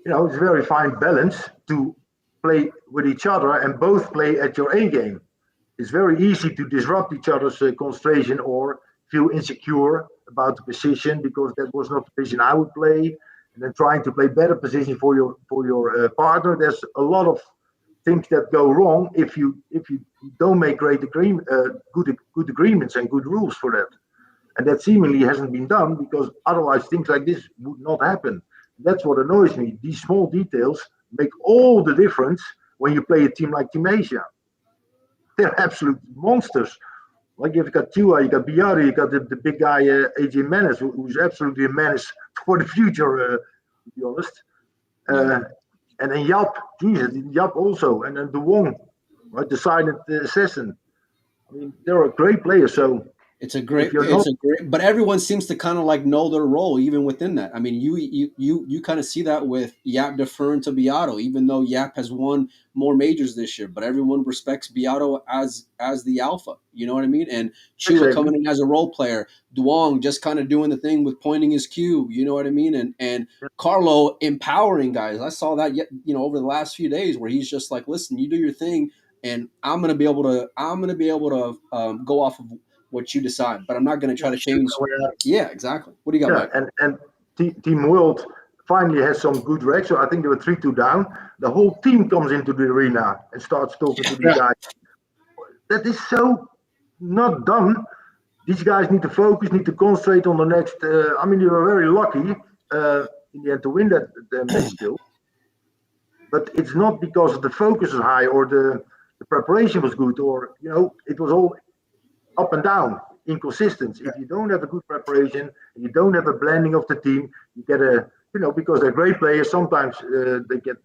it's a very fine balance to play with each other and both play at your A game. It's very easy to disrupt each other's concentration or feel insecure about the position because that was not the position I would play, and then trying to play better position for your partner. There's a lot of things that go wrong if you don't make good agreements and good rules for that. And that seemingly hasn't been done because otherwise things like this would not happen. That's what annoys me. These small details make all the difference when you play a team like Team Asia. They're absolute monsters. Like you've got Tua, you got Biari, you got the big guy AJ Menace, who's absolutely a menace for the future, to be honest. And then Yap also, and then De Wong, right, the silent assassin. I mean, they're a great player. So it's a great, but everyone seems to kind of know their role even within that. I mean, you kind of see that with Yap deferring to Beato, even though Yap has won more majors this year, but everyone respects Beato as the alpha. You know what I mean? And Chua coming in as a role player, Duong just kind of doing the thing with pointing his cue. You know what I mean? And Carlo empowering guys. I saw that over the last few days where he's just like, listen, you do your thing, and I'm gonna be able to go off of what you decide, but I'm not going to try to change. Yeah, exactly. What do you got, Mike? And Team World finally has some good recs. So I think they were 3-2 down. The whole team comes into the arena and starts talking to these guys. That is so not done. These guys need to focus, need to concentrate on the next. You were very lucky in the end to win that match still. But it's not because the focus is high or the preparation was good or, it was all up and down, inconsistent. If you don't have a good preparation and you don't have a blending of the team, you get because they're great players, sometimes they get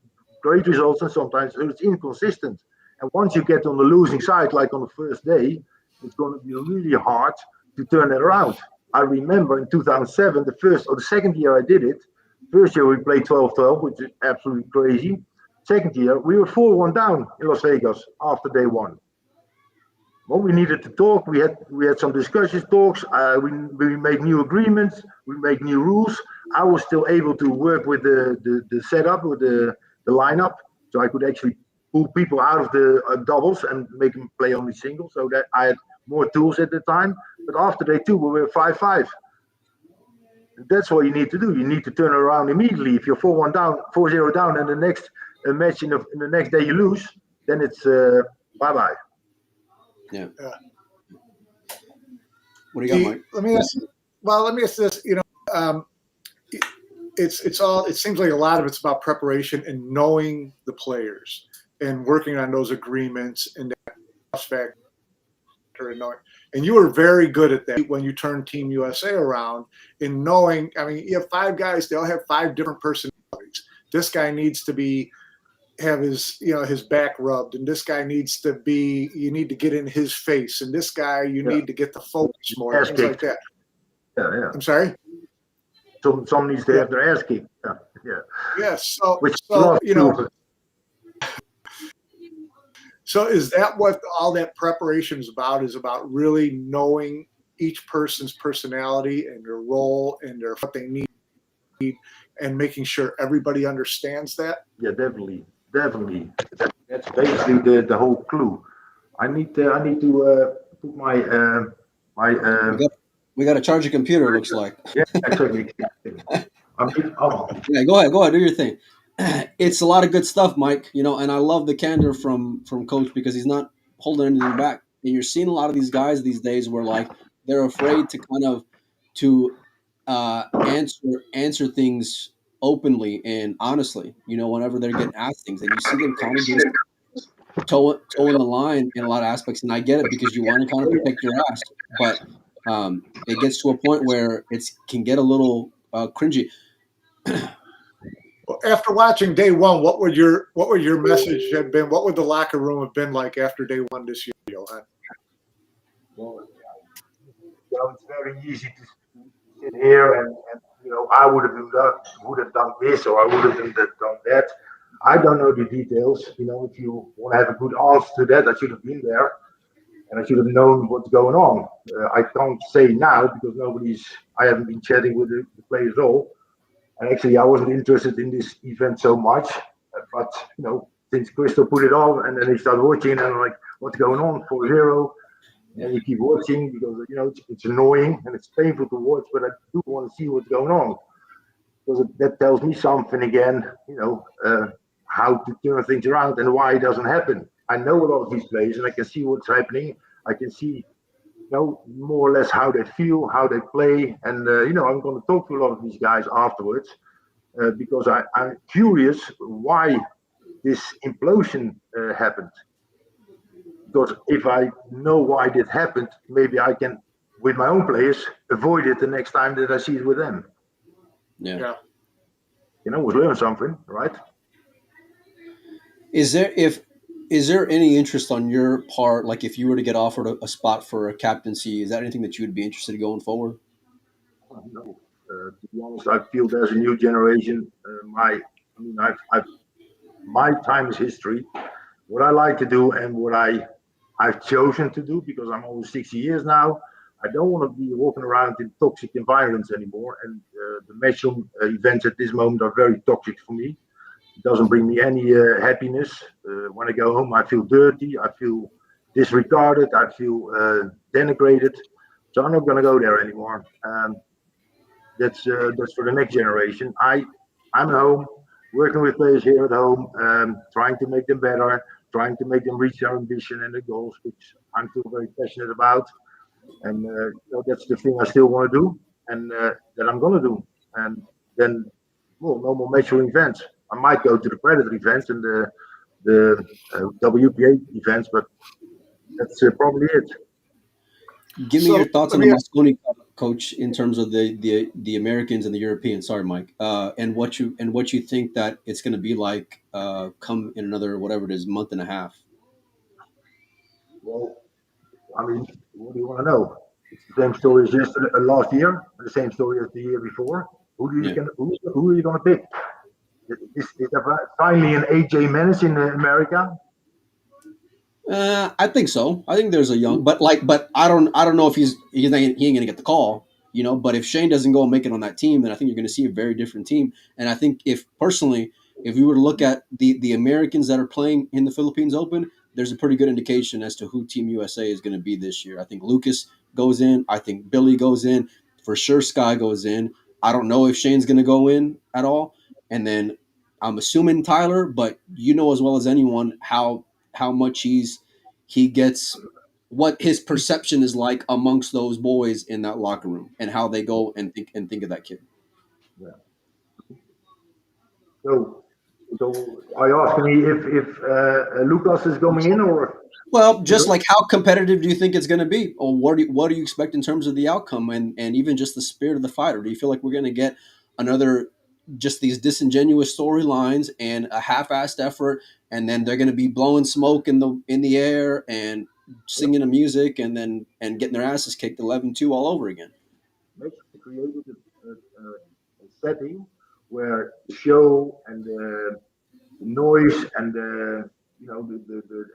great results and sometimes it's inconsistent. And once you get on the losing side, like on the first day, it's going to be really hard to turn it around. I remember in 2007, the second year I did it. First year we played 12-12, which is absolutely crazy. Second year, we were 4-1 down in Las Vegas after day one. Well, we needed to talk. We had some talks. We made new agreements. We made new rules. I was still able to work with the setup, with the lineup, so I could actually pull people out of the doubles and make them play only singles. So that I had more tools at the time. But after day two, we were 5-5. That's what you need to do. You need to turn around immediately. If you're 4-1 down, 4-0 down, and the next match in the next day you lose, then it's bye-bye. Yeah. What do you got, Mike? Let me ask this. It seems like a lot of it's about preparation and knowing the players and working on those agreements and that factor and knowing. And you were very good at that when you turned Team USA around in knowing. I mean, you have 5 guys; they all have 5 different personalities. This guy needs to have his back rubbed, and this guy needs to you need to get in his face, and this guy you need to get the focus more, things like that. Yeah. I'm sorry. Some needs to have their ass kicked. Yeah. Yes. So is that what all that preparation is about? Is about really knowing each person's personality and their role and what they need, and making sure everybody understands that? Yeah, definitely. That's basically the whole clue. I need to put my We got to charge a computer. It looks like. Yeah, exactly. Yeah, go ahead, do your thing. It's a lot of good stuff, Mike. And I love the candor from Coach because he's not holding anything back. And you're seeing a lot of these guys these days where they're afraid to kind of to answer things openly and honestly. Whenever they're getting asked things, and you see them kind of just toeing the line in a lot of aspects. And I get it because you want to kind of protect your ass, but it gets to a point where it can get a little cringy. Well, after watching day one, what would your message have been? What would the locker room have been like after day one this year, Johan? Well, it's very easy to sit here and I would have done this, or I would have done that. I don't know the details. If you want to have a good answer to that, I should have been there and I should have known what's going on. I can't say now because I haven't been chatting with the players at all. And actually, I wasn't interested in this event so much. But, since Crystal put it on and then they started watching, and I'm like, what's going on? 4-0. And you keep watching because, it's annoying and it's painful to watch, but I do want to see what's going on. Because that tells me something again, how to turn things around and why it doesn't happen. I know a lot of these players and I can see what's happening. I can see, more or less how they feel, how they play. And, I'm going to talk to a lot of these guys afterwards because I'm curious why this implosion happened. Because if I know why it happened, maybe I can, with my own players, avoid it the next time that I see it with them. Yeah. We learn something, right? Is there any interest on your part, like if you were to get offered a spot for a captaincy, is that anything that you would be interested in going forward? No. To be honest, I feel there's a new generation. My time is history. What I like to do and what I've chosen to do, because I'm almost 60 years now, I don't want to be walking around in toxic environments anymore. And the matchroom events at this moment are very toxic for me. It doesn't bring me any happiness. When I go home, I feel dirty. I feel disregarded. I feel denigrated. So I'm not going to go there anymore. That's for the next generation. I'm at home, working with players here at home, trying to make them better, trying to make them reach their ambition and their goals, which I'm still very passionate about. And that's the thing I still want to do, and that I'm going to do. And then, no more major events. I might go to the Predator events and the WPA events, but that's probably it. Give me your thoughts on the Mosconi coach in terms of the Americans and the Europeans. Sorry, Mike, and what you think that it's going to be like come in another whatever it is month and a half. Well, what do you want to know? It's the same story as last year, the same story as the year before. Who are you going to pick? Is there finally an AJ Menace in America? I think so. I think there's a young, but I don't know if he ain't gonna get the call, But if Shane doesn't go and make it on that team, then I think you're gonna see a very different team. And I think if we were to look at the Americans that are playing in the Philippines Open, there's a pretty good indication as to who Team USA is gonna be this year. I think Lucas goes in. I think Billy goes in. For sure, Sky goes in. I don't know if Shane's gonna go in at all. And then I'm assuming Tyler, but as well as anyone how much he gets, what his perception is like amongst those boys in that locker room, and how they go and think of that kid. Yeah. So are you asking me if Lucas is going in, or? Well, just like how competitive do you think it's going to be, or what do you expect in terms of the outcome, and even just the spirit of the fighter? Do you feel like we're going to get another just these disingenuous storylines and a half-assed effort, and then they're going to be blowing smoke in the air and singing the music and getting their asses kicked 11-2 all over again? Mexico created a setting where the show and the noise and the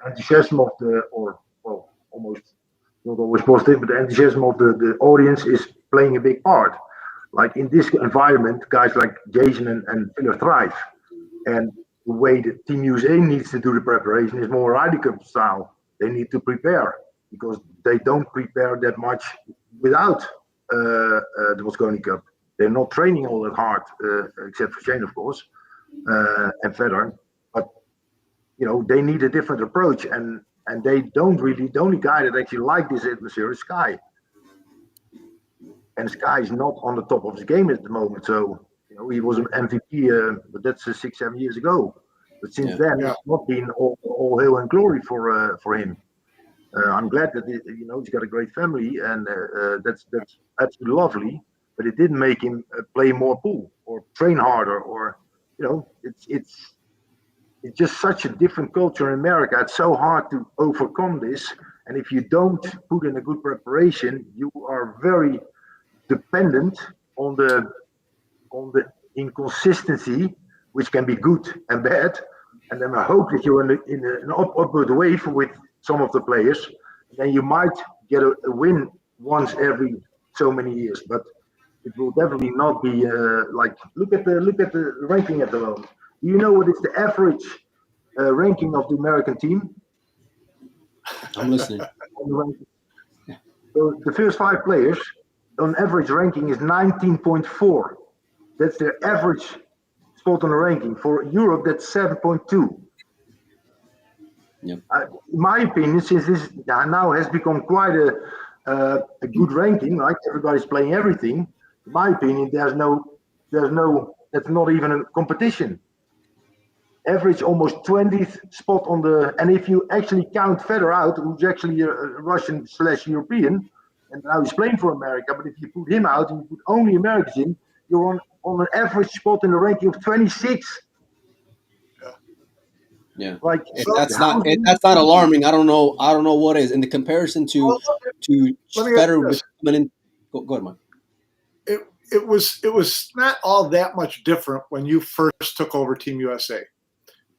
enthusiasm of almost not always positive, but the enthusiasm of the audience is playing a big part. Like in this environment, guys like Jason and Philip thrive. And the way that Team USA needs to do the preparation is more Ryder Cup style. They need to prepare because they don't prepare that much without the Mosconi Cup. They're not training all that hard, except for Shane, of course, and Federer. But they need a different approach, and they don't really. The only guy that actually like this atmosphere is Sky. And Sky is not on the top of his game at the moment. So, he was an MVP, but that's 6-7 years ago. But since then, it's not been all hail and glory for him. I'm glad that he's got a great family, and that's absolutely lovely. But it didn't make him play more pool or train harder, or it's just such a different culture in America. It's so hard to overcome this, and if you don't put in a good preparation, you are very dependent on the inconsistency, which can be good and bad. And then I hope that you're in an upward wave with some of the players. Then you might get a win once every so many years, but it will definitely not be like look at the ranking at the moment. Do you know what is the average ranking of the American team? I'm listening. So the first 5 players on average ranking is 19.4. That's their average spot on the ranking. For Europe, that's 7.2. Yep. In my opinion, since this now has become quite a good ranking, like everybody's playing everything. In my opinion, that's not even a competition. Average almost 20th spot on the, and if you actually count Federer out, who's actually a Russian/European, and now he's playing for America, but if you put him out and you put only Americans in, you're on an average spot in the ranking of 26. Yeah, like that's not alarming. I don't know what is in the comparison to Federer coming in. Go ahead, Mike. It was not all that much different when you first took over Team USA,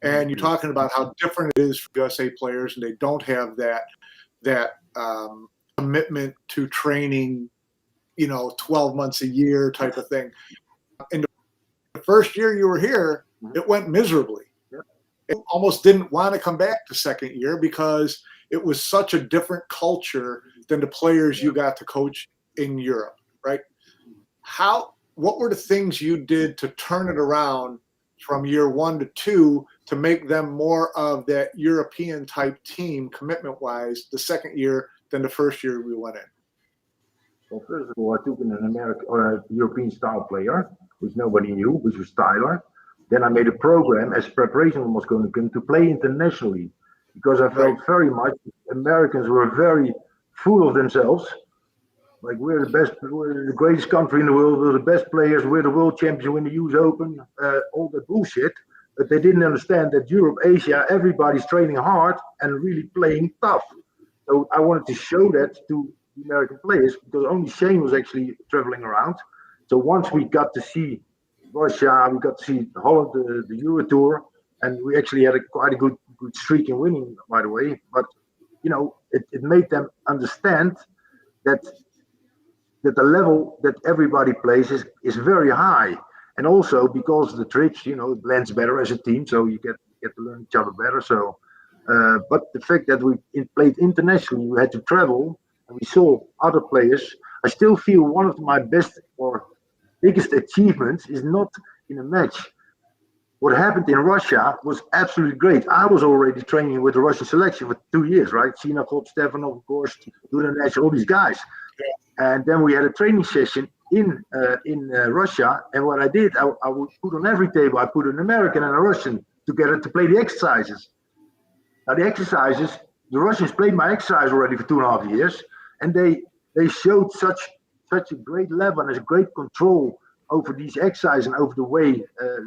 and you're talking about how different it is for USA players, and they don't have that commitment to training, 12 months a year type of thing. In the first year you were here, it went miserably. It almost didn't want to come back the second year because it was such a different culture than the players you got to coach in Europe, right? What were the things you did to turn it around from year 1 to 2 to make them more of that European type team commitment wise the second year than the first year we went in? Well, first of all, I took in an American or a European style player, which nobody knew, which was Tyler. Then I made a program as preparation was going to play internationally, because I felt very much Americans were very full of themselves. Like we're the greatest country in the world, we're the best players, we're the world champions, we win the US Open, all that bullshit. But they didn't understand that Europe, Asia, everybody's training hard and really playing tough. So I wanted to show that to the American players, because only Shane was actually traveling around. So once we got to see Russia, we got to see Holland, the Euro Tour, and we actually had quite a good streak in winning, by the way. But it made them understand that the level that everybody plays is very high, and also because the trips, it blends better as a team, so you get to learn each other better. So, but the fact that we played internationally, we had to travel, and we saw other players. I still feel one of my best or biggest achievements is not in a match. What happened in Russia was absolutely great. I was already training with the Russian selection for 2 years, right? Sinakov, Stefanov, of course, Dudanesh, all these guys. And then we had a training session in Russia. And what I did, I would put on every table, I put an American and a Russian together to play the exercises. Now the exercises, the Russians played my exercise already for 2.5 years, and they showed such a great level and a great control over these exercises and over the way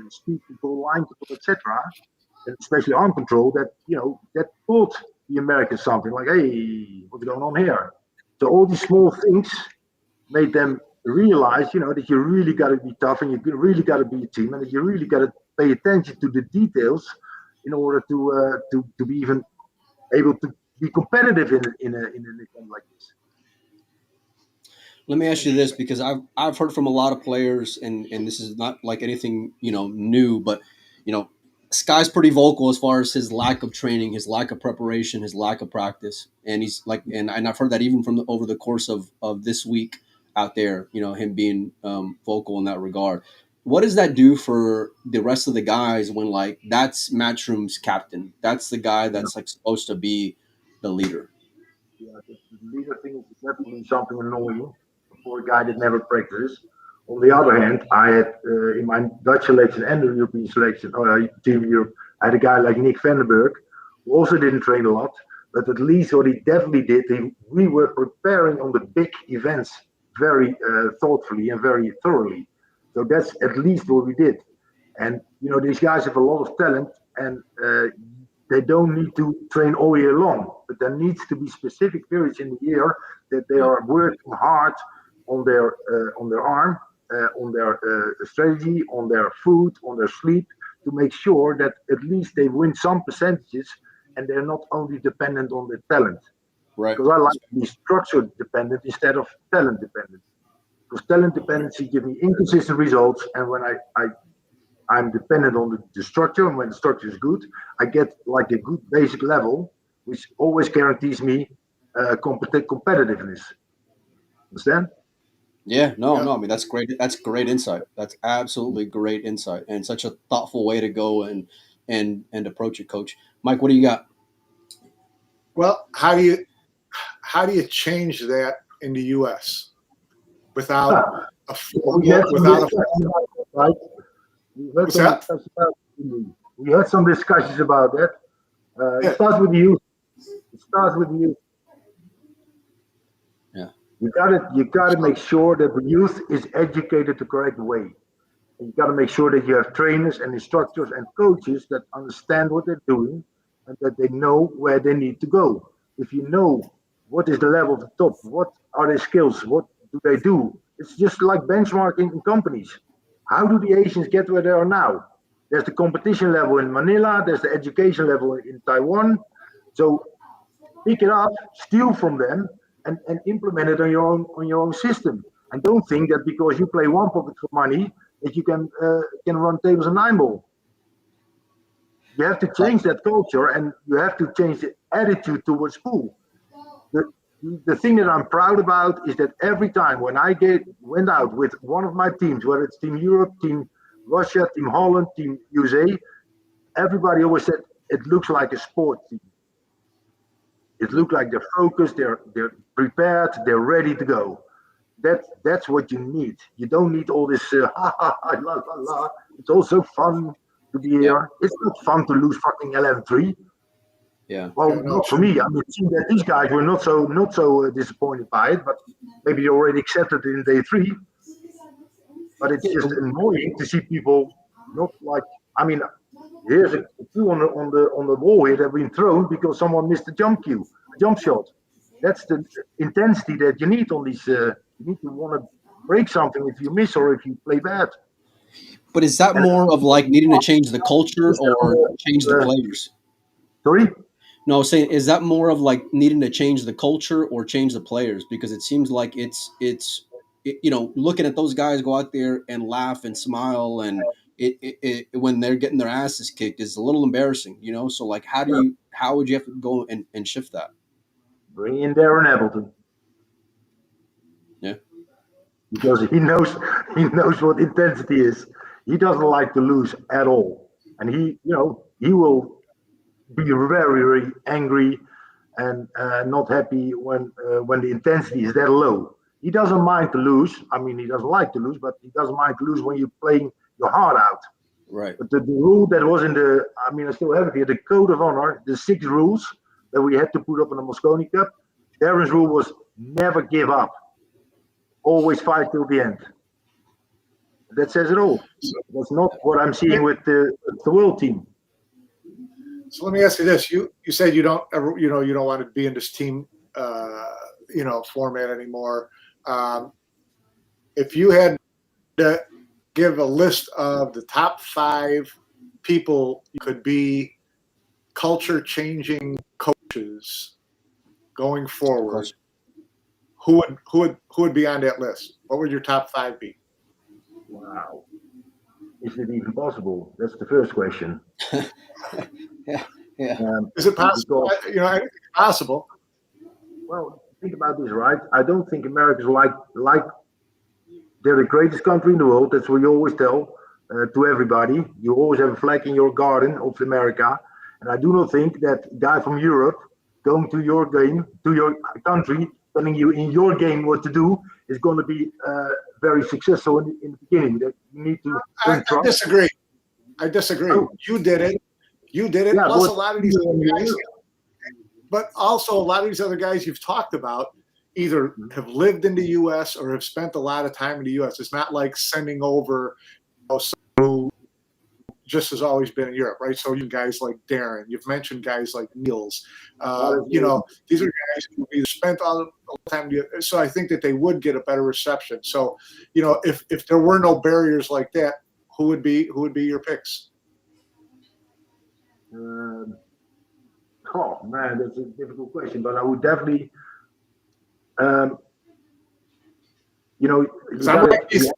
speed control, line control, etc., and especially arm control, that that taught the Americans something like, hey, what's going on here? So all these small things made them realize, that you really got to be tough, and you really got to be a team, and that you really got to pay attention to the details in order to be even able to be competitive in an event like this. Let me ask you this, because I've heard from a lot of players, and this is not like anything new, but Sky's pretty vocal as far as his lack of training, his lack of preparation, his lack of practice, and he's like, and I've heard that even from over the course of this week out there, him being vocal in that regard. What does that do for the rest of the guys when that's Matchroom's captain? That's the guy that's supposed to be the leader. Yeah, the leader thing is definitely something annoying. for a guy that never practices. On the other hand, I had in my Dutch selection and the European selection, Team Europe, I had a guy like Nick Vandenberg, who also didn't train a lot, but at least what he definitely did, we were preparing on the big events very thoughtfully and very thoroughly. So that's at least what we did. And these guys have a lot of talent, and they don't need to train all year long. But there needs to be specific periods in the year that they are working hard on their arm, on their strategy, on their food, on their sleep, to make sure that at least they win some percentages, and they're not only dependent on their talent. Right. Because I like to be structure dependent instead of talent dependent. Because talent dependency gives me inconsistent results, and when I'm dependent on the structure, and when the structure is good, I get like a good basic level, which always guarantees me competitiveness. Understand? Yeah, no. I mean, that's great. That's great insight. That's absolutely great insight, and such a thoughtful way to go and approach it, Coach. Mike, what do you got? Well, how do you change that in the U.S. without a right? We had some discussions about that. It starts with you. Yeah. You gotta make sure that the youth is educated the correct way. And you gotta make sure that you have trainers and instructors and coaches that understand what they're doing and that they know where they need to go. If you know what is the level of the top, what are their skills, what do they do? It's just like benchmarking in companies. How do the Asians get where they are now? There's the competition level in Manila, there's the education level in Taiwan. So pick it up, steal from them, and implement it on your own system. And don't think that because you play one pocket for money that you can run tables and nine ball. You have to change that culture, and you have to change the attitude towards school. The thing that I'm proud about is that every time when I went out with one of my teams, whether it's Team Europe, Team Russia, Team Holland, Team USA, everybody always said it looks like a sport team. It looks like they're focused, they're prepared, they're ready to go. That's what you need. You don't need all this ha ha ha la la la. It's also fun to be here. It's not fun to lose fucking 11-3. Yeah. Well, not for me. I mean, seeing that these guys were not so disappointed by it, but maybe they already accepted it in day 3. But it's just annoying to see people not like. I mean, here's a cue on the wall here that been thrown because someone missed a jump shot. That's the intensity that you need on these. You need to want to break something if you miss or if you play bad. But is that more of like needing to change the culture or change the players? Sorry? No, saying is that more of like needing to change the culture or change the players? Because it seems like it's looking at those guys go out there and laugh and smile and it when they're getting their asses kicked is a little embarrassing, So like how would you have to go and shift that? Bring in Darren Appleton. Yeah. Because he knows what intensity is. He doesn't like to lose at all. And he will be very, very angry and not happy when the intensity is that low. He doesn't mind to lose. I mean, he doesn't like to lose, but he doesn't mind to lose when you're playing your heart out. Right. But the rule that was I still have it here, the code of honor, the 6 rules that we had to put up in the Mosconi Cup. Darren's rule was never give up. Always fight till the end. That says it all. That's not what I'm seeing with the world team. So let me ask you this: you said you don't ever you don't want to be in this team format anymore. If you had to give a list of the top 5 people you could be culture changing coaches going forward, who would be on that list? What would your top 5 be? Wow. Is it even possible? That's the first question. Yeah. Is it possible? Anything possible. Well, think about this, right? I don't think America's like they're the greatest country in the world. That's what you always tell to everybody. You always have a flag in your garden of America. And I do not think that guy from Europe going to your game, to your country, telling you in your game what to do is going to be very successful in the beginning. That you need to. I disagree. Oh. You did it. Yeah, plus, a lot of these other guys, but also a lot of these other guys you've talked about either have lived in the U.S. or have spent a lot of time in the U.S. It's not like sending over someone who just has always been in Europe, right? So you guys like Darren, you've mentioned guys like Niels. These are guys who either spent all the time. So I think that they would get a better reception. So, if there were no barriers like that, who would be your picks? Oh man, that's a difficult question, but I would definitely, I'm writing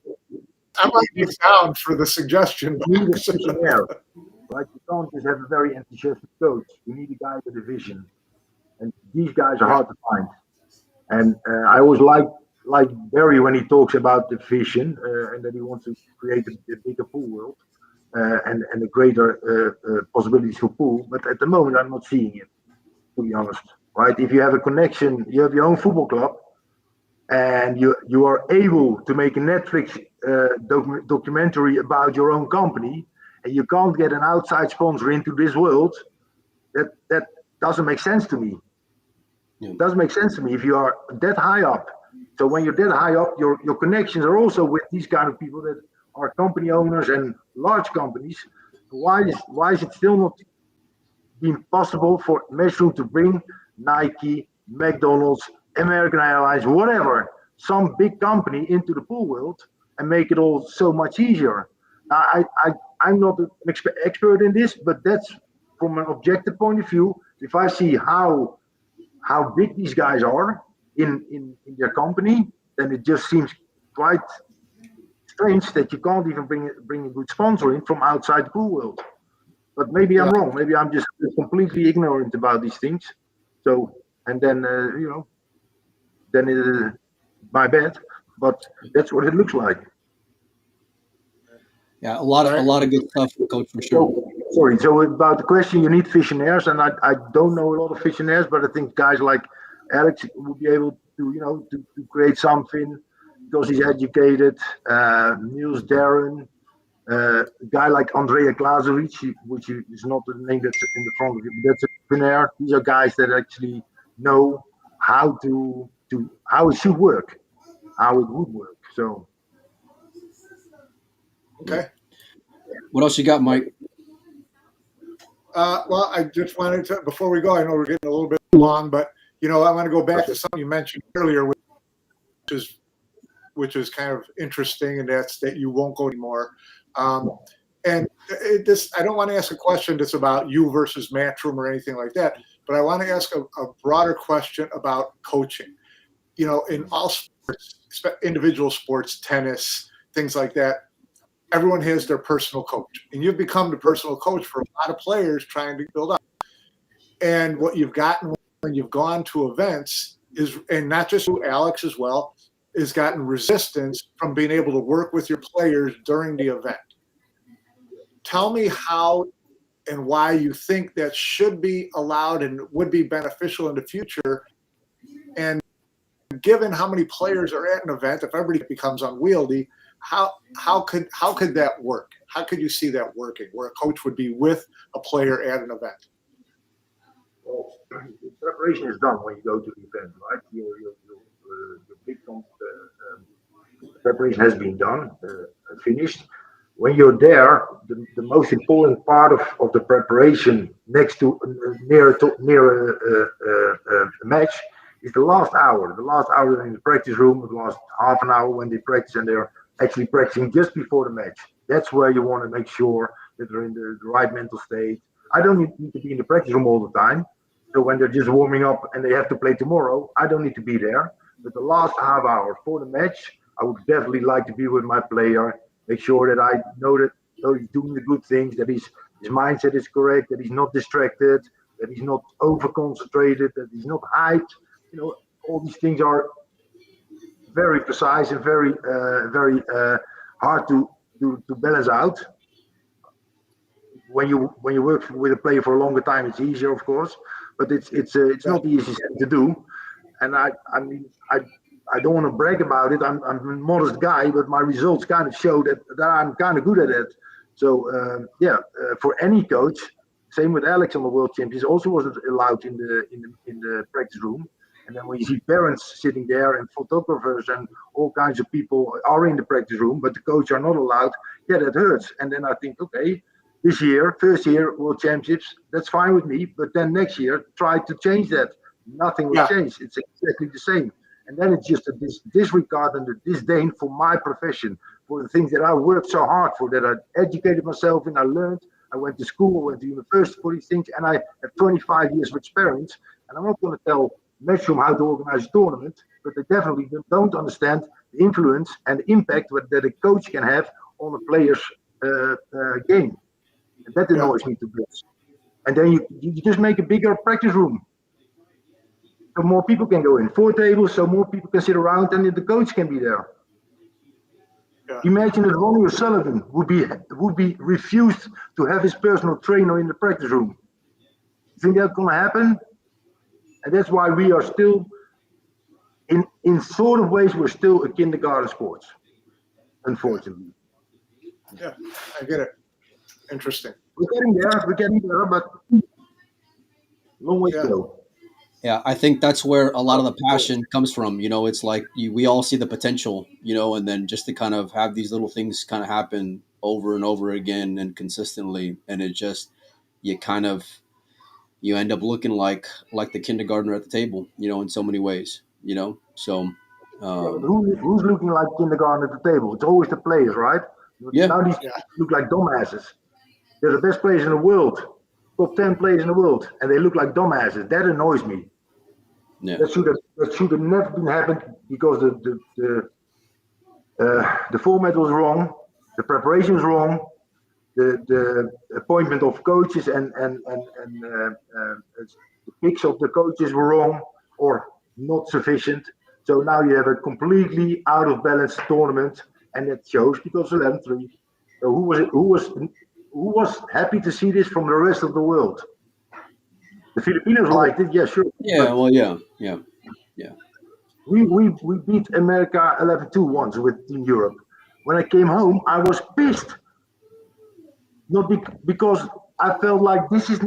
this down for the suggestion. You need a visionaire, right? You can't just have a very enthusiastic coach. You need a guy with a vision, and these guys are hard to find. And I always like Barry when he talks about the vision and that he wants to create a bigger pool world. And a greater possibilities for pool, but at the moment I'm not seeing it, to be honest. Right? If you have a connection, you have your own football club, and you are able to make a Netflix documentary about your own company, and you can't get an outside sponsor into this world, that doesn't make sense to me. Yeah. It doesn't make sense to me if you are that high up. So when you're that high up, your connections are also with these kind of people that are company owners and large companies. Why is it still not being possible for Meashroom to bring Nike, McDonald's, American Airlines, whatever, some big company into the pool world and make it all so much easier? I'm not an expert in this, but that's from an objective point of view. If I see how big these guys are in their company, then it just seems quite strange that you can't even bring a good sponsor in from outside the pool world. But maybe I'm wrong. Maybe I'm just completely ignorant about these things. So, and then then it is my bad. But that's what it looks like. Yeah, a lot of good stuff, Coach, for sure. Sorry. So about the question, you need visionaires, and I don't know a lot of visionaires, but I think guys like Alex will be able to to create something, because he's educated. Niels, Darren, a guy like Andrea Klazovic, which is not the name that's in the front of you, but that's a visionaire. These are guys that actually know how how it should work, how it would work. So, okay. What else you got, Mike? Well, I just wanted to, before we go, I know we're getting a little bit long, but I want to go back to something you mentioned earlier, which is kind of interesting, and that's that you won't go anymore. And I don't want to ask a question that's about you versus Matchroom or anything like that, but I want to ask a broader question about coaching. In all sports, individual sports, tennis, things like that, everyone has their personal coach, and you've become the personal coach for a lot of players trying to build up. And what you've gotten when you've gone to events is, and not just you, Alex as well, is gotten resistance from being able to work with your players during the event. Tell me how and why you think that should be allowed and would be beneficial in the future. And given how many players are at an event, if everybody becomes unwieldy, how could that work? How could you see that working, where a coach would be with a player at an event? Well, the preparation is done when you go to the event, right? Your big preparation has been done, finished. When you're there, the most important part of the preparation near a match is the last hour. The last hour in the practice room, the last half an hour when they practice, and they're actually practicing just before the match. That's where you want to make sure that they're in the right mental state. I don't need to be in the practice room all the time. So when they're just warming up and they have to play tomorrow, I don't need to be there. But the last half hour for the match, I would definitely like to be with my player, make sure that I know that he's doing the good things, that his mindset is correct, that he's not distracted, that he's not over-concentrated, that he's not hyped. All these things are very precise and very hard to balance out. When you work with a player for a longer time, it's easier, of course, but it's not the easiest thing to do. And I mean, I don't want to brag about it. I'm a modest guy, but my results kind of show that I'm kind of good at it. So for any coach, same with Alex on the World Champions, also wasn't allowed in the practice room. And then when you see parents sitting there and photographers and all kinds of people are in the practice room, but the coach are not allowed, yeah, that hurts. And then I think, okay, this year, first year, World Championships, that's fine with me. But then next year, try to change that. Nothing will change. It's exactly the same. And then it's just a disregard and a disdain for my profession, for the things that I worked so hard for, that I educated myself in, I learned. I went to school, I went to university for these things, and I have 25 years of experience. And I'm not going to tell Matchroom how to organize a tournament, but they definitely don't understand the influence and the impact that a coach can have on a player's game. And that annoys me to bits. And then you just make a bigger practice room. So more people can go in. 4 tables, so more people can sit around and the coach can be there. Yeah. Imagine if Ronnie O'Sullivan would be refused to have his personal trainer in the practice room. You think that's going to happen? And that's why we are still, in sort of ways, we're still a kindergarten sport, unfortunately. Yeah, I get it. Interesting. We're getting there, but long way to go. Yeah, I think that's where a lot of the passion comes from. You know, it's like we all see the potential, you know, and then just to kind of have these little things kind of happen over and over again and consistently, and it just you end up looking like the kindergartner at the table, you know, in so many ways, you know. So who's looking like kindergarten at the table? It's always the players, right? Yeah. Now these look like dumbasses. They're the best players in the world, top 10 players in the world, and they look like dumbasses. That annoys me. Yeah. That should have never been happened because the format was wrong, the preparation was wrong, the appointment of coaches and the picks of the coaches were wrong or not sufficient. So now you have a completely out of balance tournament, and that shows because 11-3. So who was happy to see this from the rest of the world? The Filipinos liked it, yeah, sure. Yeah, well, yeah. We beat America 11-2 once with Team Europe. When I came home, I was pissed. Not because I felt like this is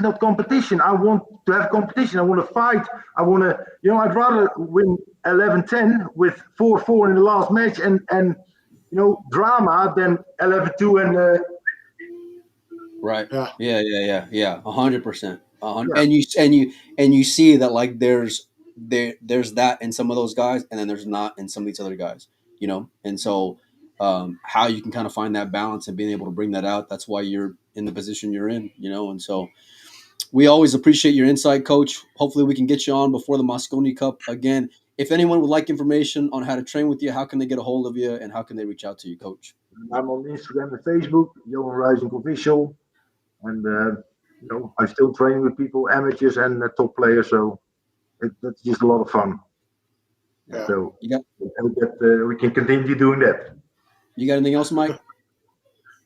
not competition. I want to have competition. I want to fight. I want to, I'd rather win 11-10 with 4-4 in the last match and drama than 11-2 and. Right. Yeah. 100%. And you see that like there's that in some of those guys, and then there's not in some of these other guys, you know. And so how you can kind of find that balance and being able to bring that out, that's why you're in the position you're in, you know. And so we always appreciate your insight, Coach. Hopefully we can get you on before the Mosconi Cup again. If anyone would like information on how to train with you, how can they get a hold of you and how can they reach out to you, Coach? I'm on Instagram and Facebook, Johan Ruysink Official. And, I still train with people, amateurs and top players. So that's just a lot of fun. Yeah. So we can continue doing that. You got anything else, Mike?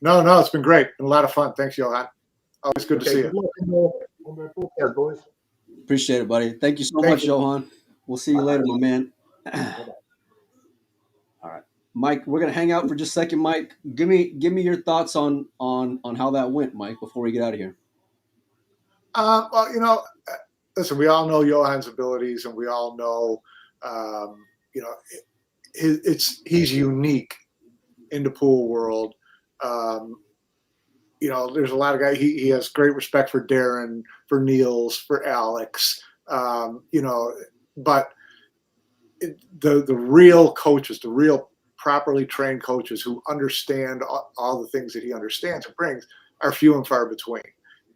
No, it's been great. Been a lot of fun. Thanks, Johan. Always good to see you. On the podcast, boys. Appreciate it, buddy. Thank you so much, Johan. We'll see you later, my man. All right, Mike, we're gonna hang out for just a second. Mike, give me your thoughts on how that went, Mike, before we get out of here. Well, listen, we all know Johan's abilities, and we all know, he's unique in the pool world. There's a lot of guys. He has great respect for Darren, for Niels, for Alex. But the real coaches, the real properly trained coaches who understand all the things that he understands and brings are few and far between.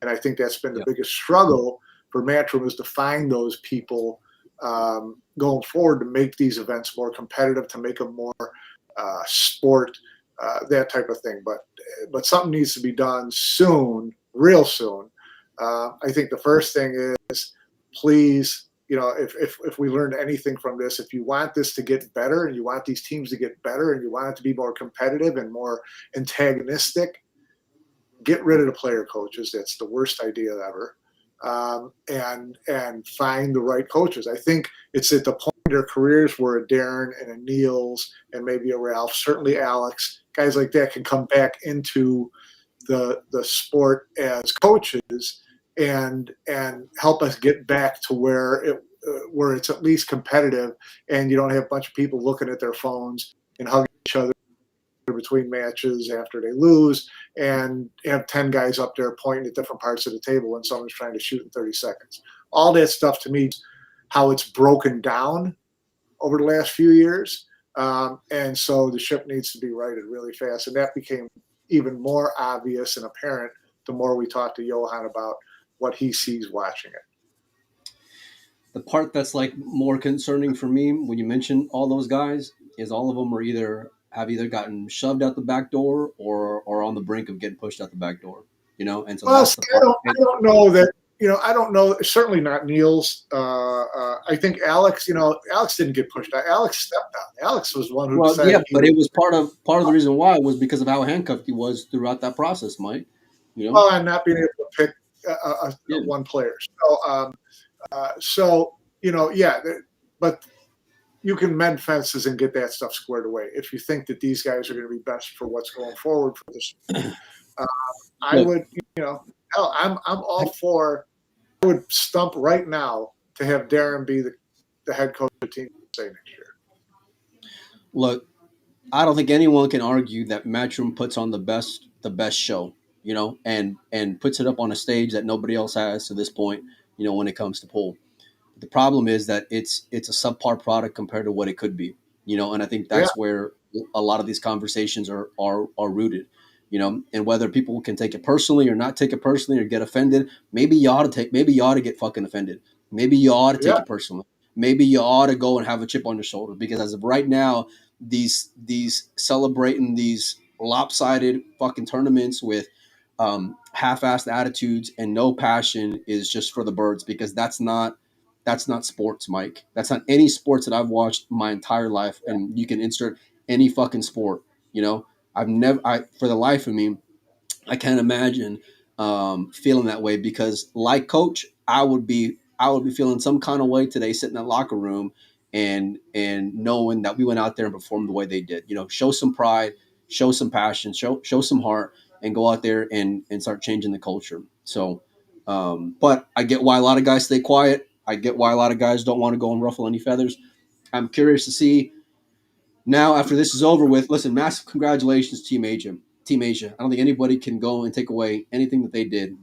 And I think that's been the biggest struggle for Matchroom, is to find those people going forward to make these events more competitive, to make them more sport, that type of thing. But something needs to be done soon, real soon. I think the first thing is, please, if we learned anything from this, if you want this to get better and you want these teams to get better and you want it to be more competitive and more antagonistic, get rid of the player coaches. That's the worst idea ever. and find the right coaches. I think it's at the point in their careers where a Darren and a Niels and maybe a Ralph, certainly Alex, guys like that can come back into the sport as coaches and help us get back to where it's at least competitive, and you don't have a bunch of people looking at their phones and hugging each other between matches after they lose, and have 10 guys up there pointing at different parts of the table when someone's trying to shoot in 30 seconds. All that stuff, to me, how it's broken down over the last few years. And so the ship needs to be righted really fast. And that became even more obvious and apparent the more we talked to Johan about what he sees watching it. The part that's like more concerning for me when you mention all those guys is all of them have either gotten shoved out the back door or on the brink of getting pushed out the back door, And so that's the part. I don't know that, I don't know. Certainly not Niels. I think Alex, Alex didn't get pushed out. Alex stepped out. Alex was one who decided. Yeah, but it was part of the reason why was because of how handcuffed he was throughout that process, Mike. Well, and not being able to pick one player. So, but you can mend fences and get that stuff squared away if you think that these guys are going to be best for what's going forward for this. I would, I'm all for. I would stump right now to have Darren be the head coach of the team say next year. Look, I don't think anyone can argue that Matchroom puts on the best show, and puts it up on a stage that nobody else has to this point, when it comes to pool. The problem is that it's a subpar product compared to what it could be, and I think that's where a lot of these conversations are rooted, and whether people can take it personally or not take it personally or get offended, maybe you ought to get fucking offended. Maybe you ought to take it personally. Maybe you ought to go and have a chip on your shoulder, because as of right now, these celebrating these lopsided fucking tournaments with half-assed attitudes and no passion is just for the birds, because that's not sports, Mike. That's not any sports that I've watched my entire life. And you can insert any fucking sport, for the life of me, I can't imagine feeling that way, because like Coach, I would be feeling some kind of way today sitting in that locker room and knowing that we went out there and performed the way they did. Show some pride, show some passion, show some heart, and go out there and start changing the culture. So, but I get why a lot of guys stay quiet. I get why a lot of guys don't want to go and ruffle any feathers. I'm curious to see now, after this is over with. Listen, massive congratulations, Team Asia. I don't think anybody can go and take away anything that they did.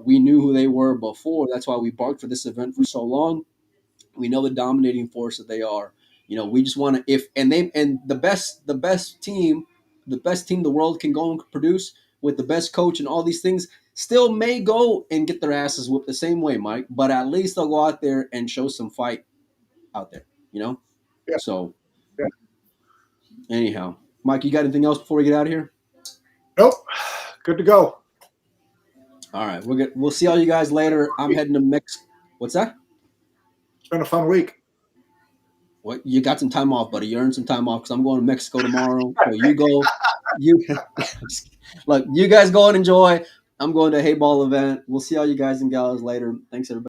We knew who they were before. That's why we barked for this event for so long. We know the dominating force that they are. We just want to, the best team the world can go and produce with the best coach and all these things still may go and get their asses whipped the same way, Mike, but at least they'll go out there and show some fight out there, Yeah. So anyhow, Mike, you got anything else before we get out of here? Nope. Good to go. All right. We'll see all you guys later. I'm heading to Mexico. What's that? It's been a fun week. What, you got some time off, buddy. You earned some time off because I'm going to Mexico tomorrow. So you go. Look, you guys go and enjoy. I'm going to a Hay Ball event. We'll see all you guys and gals later. Thanks, everybody.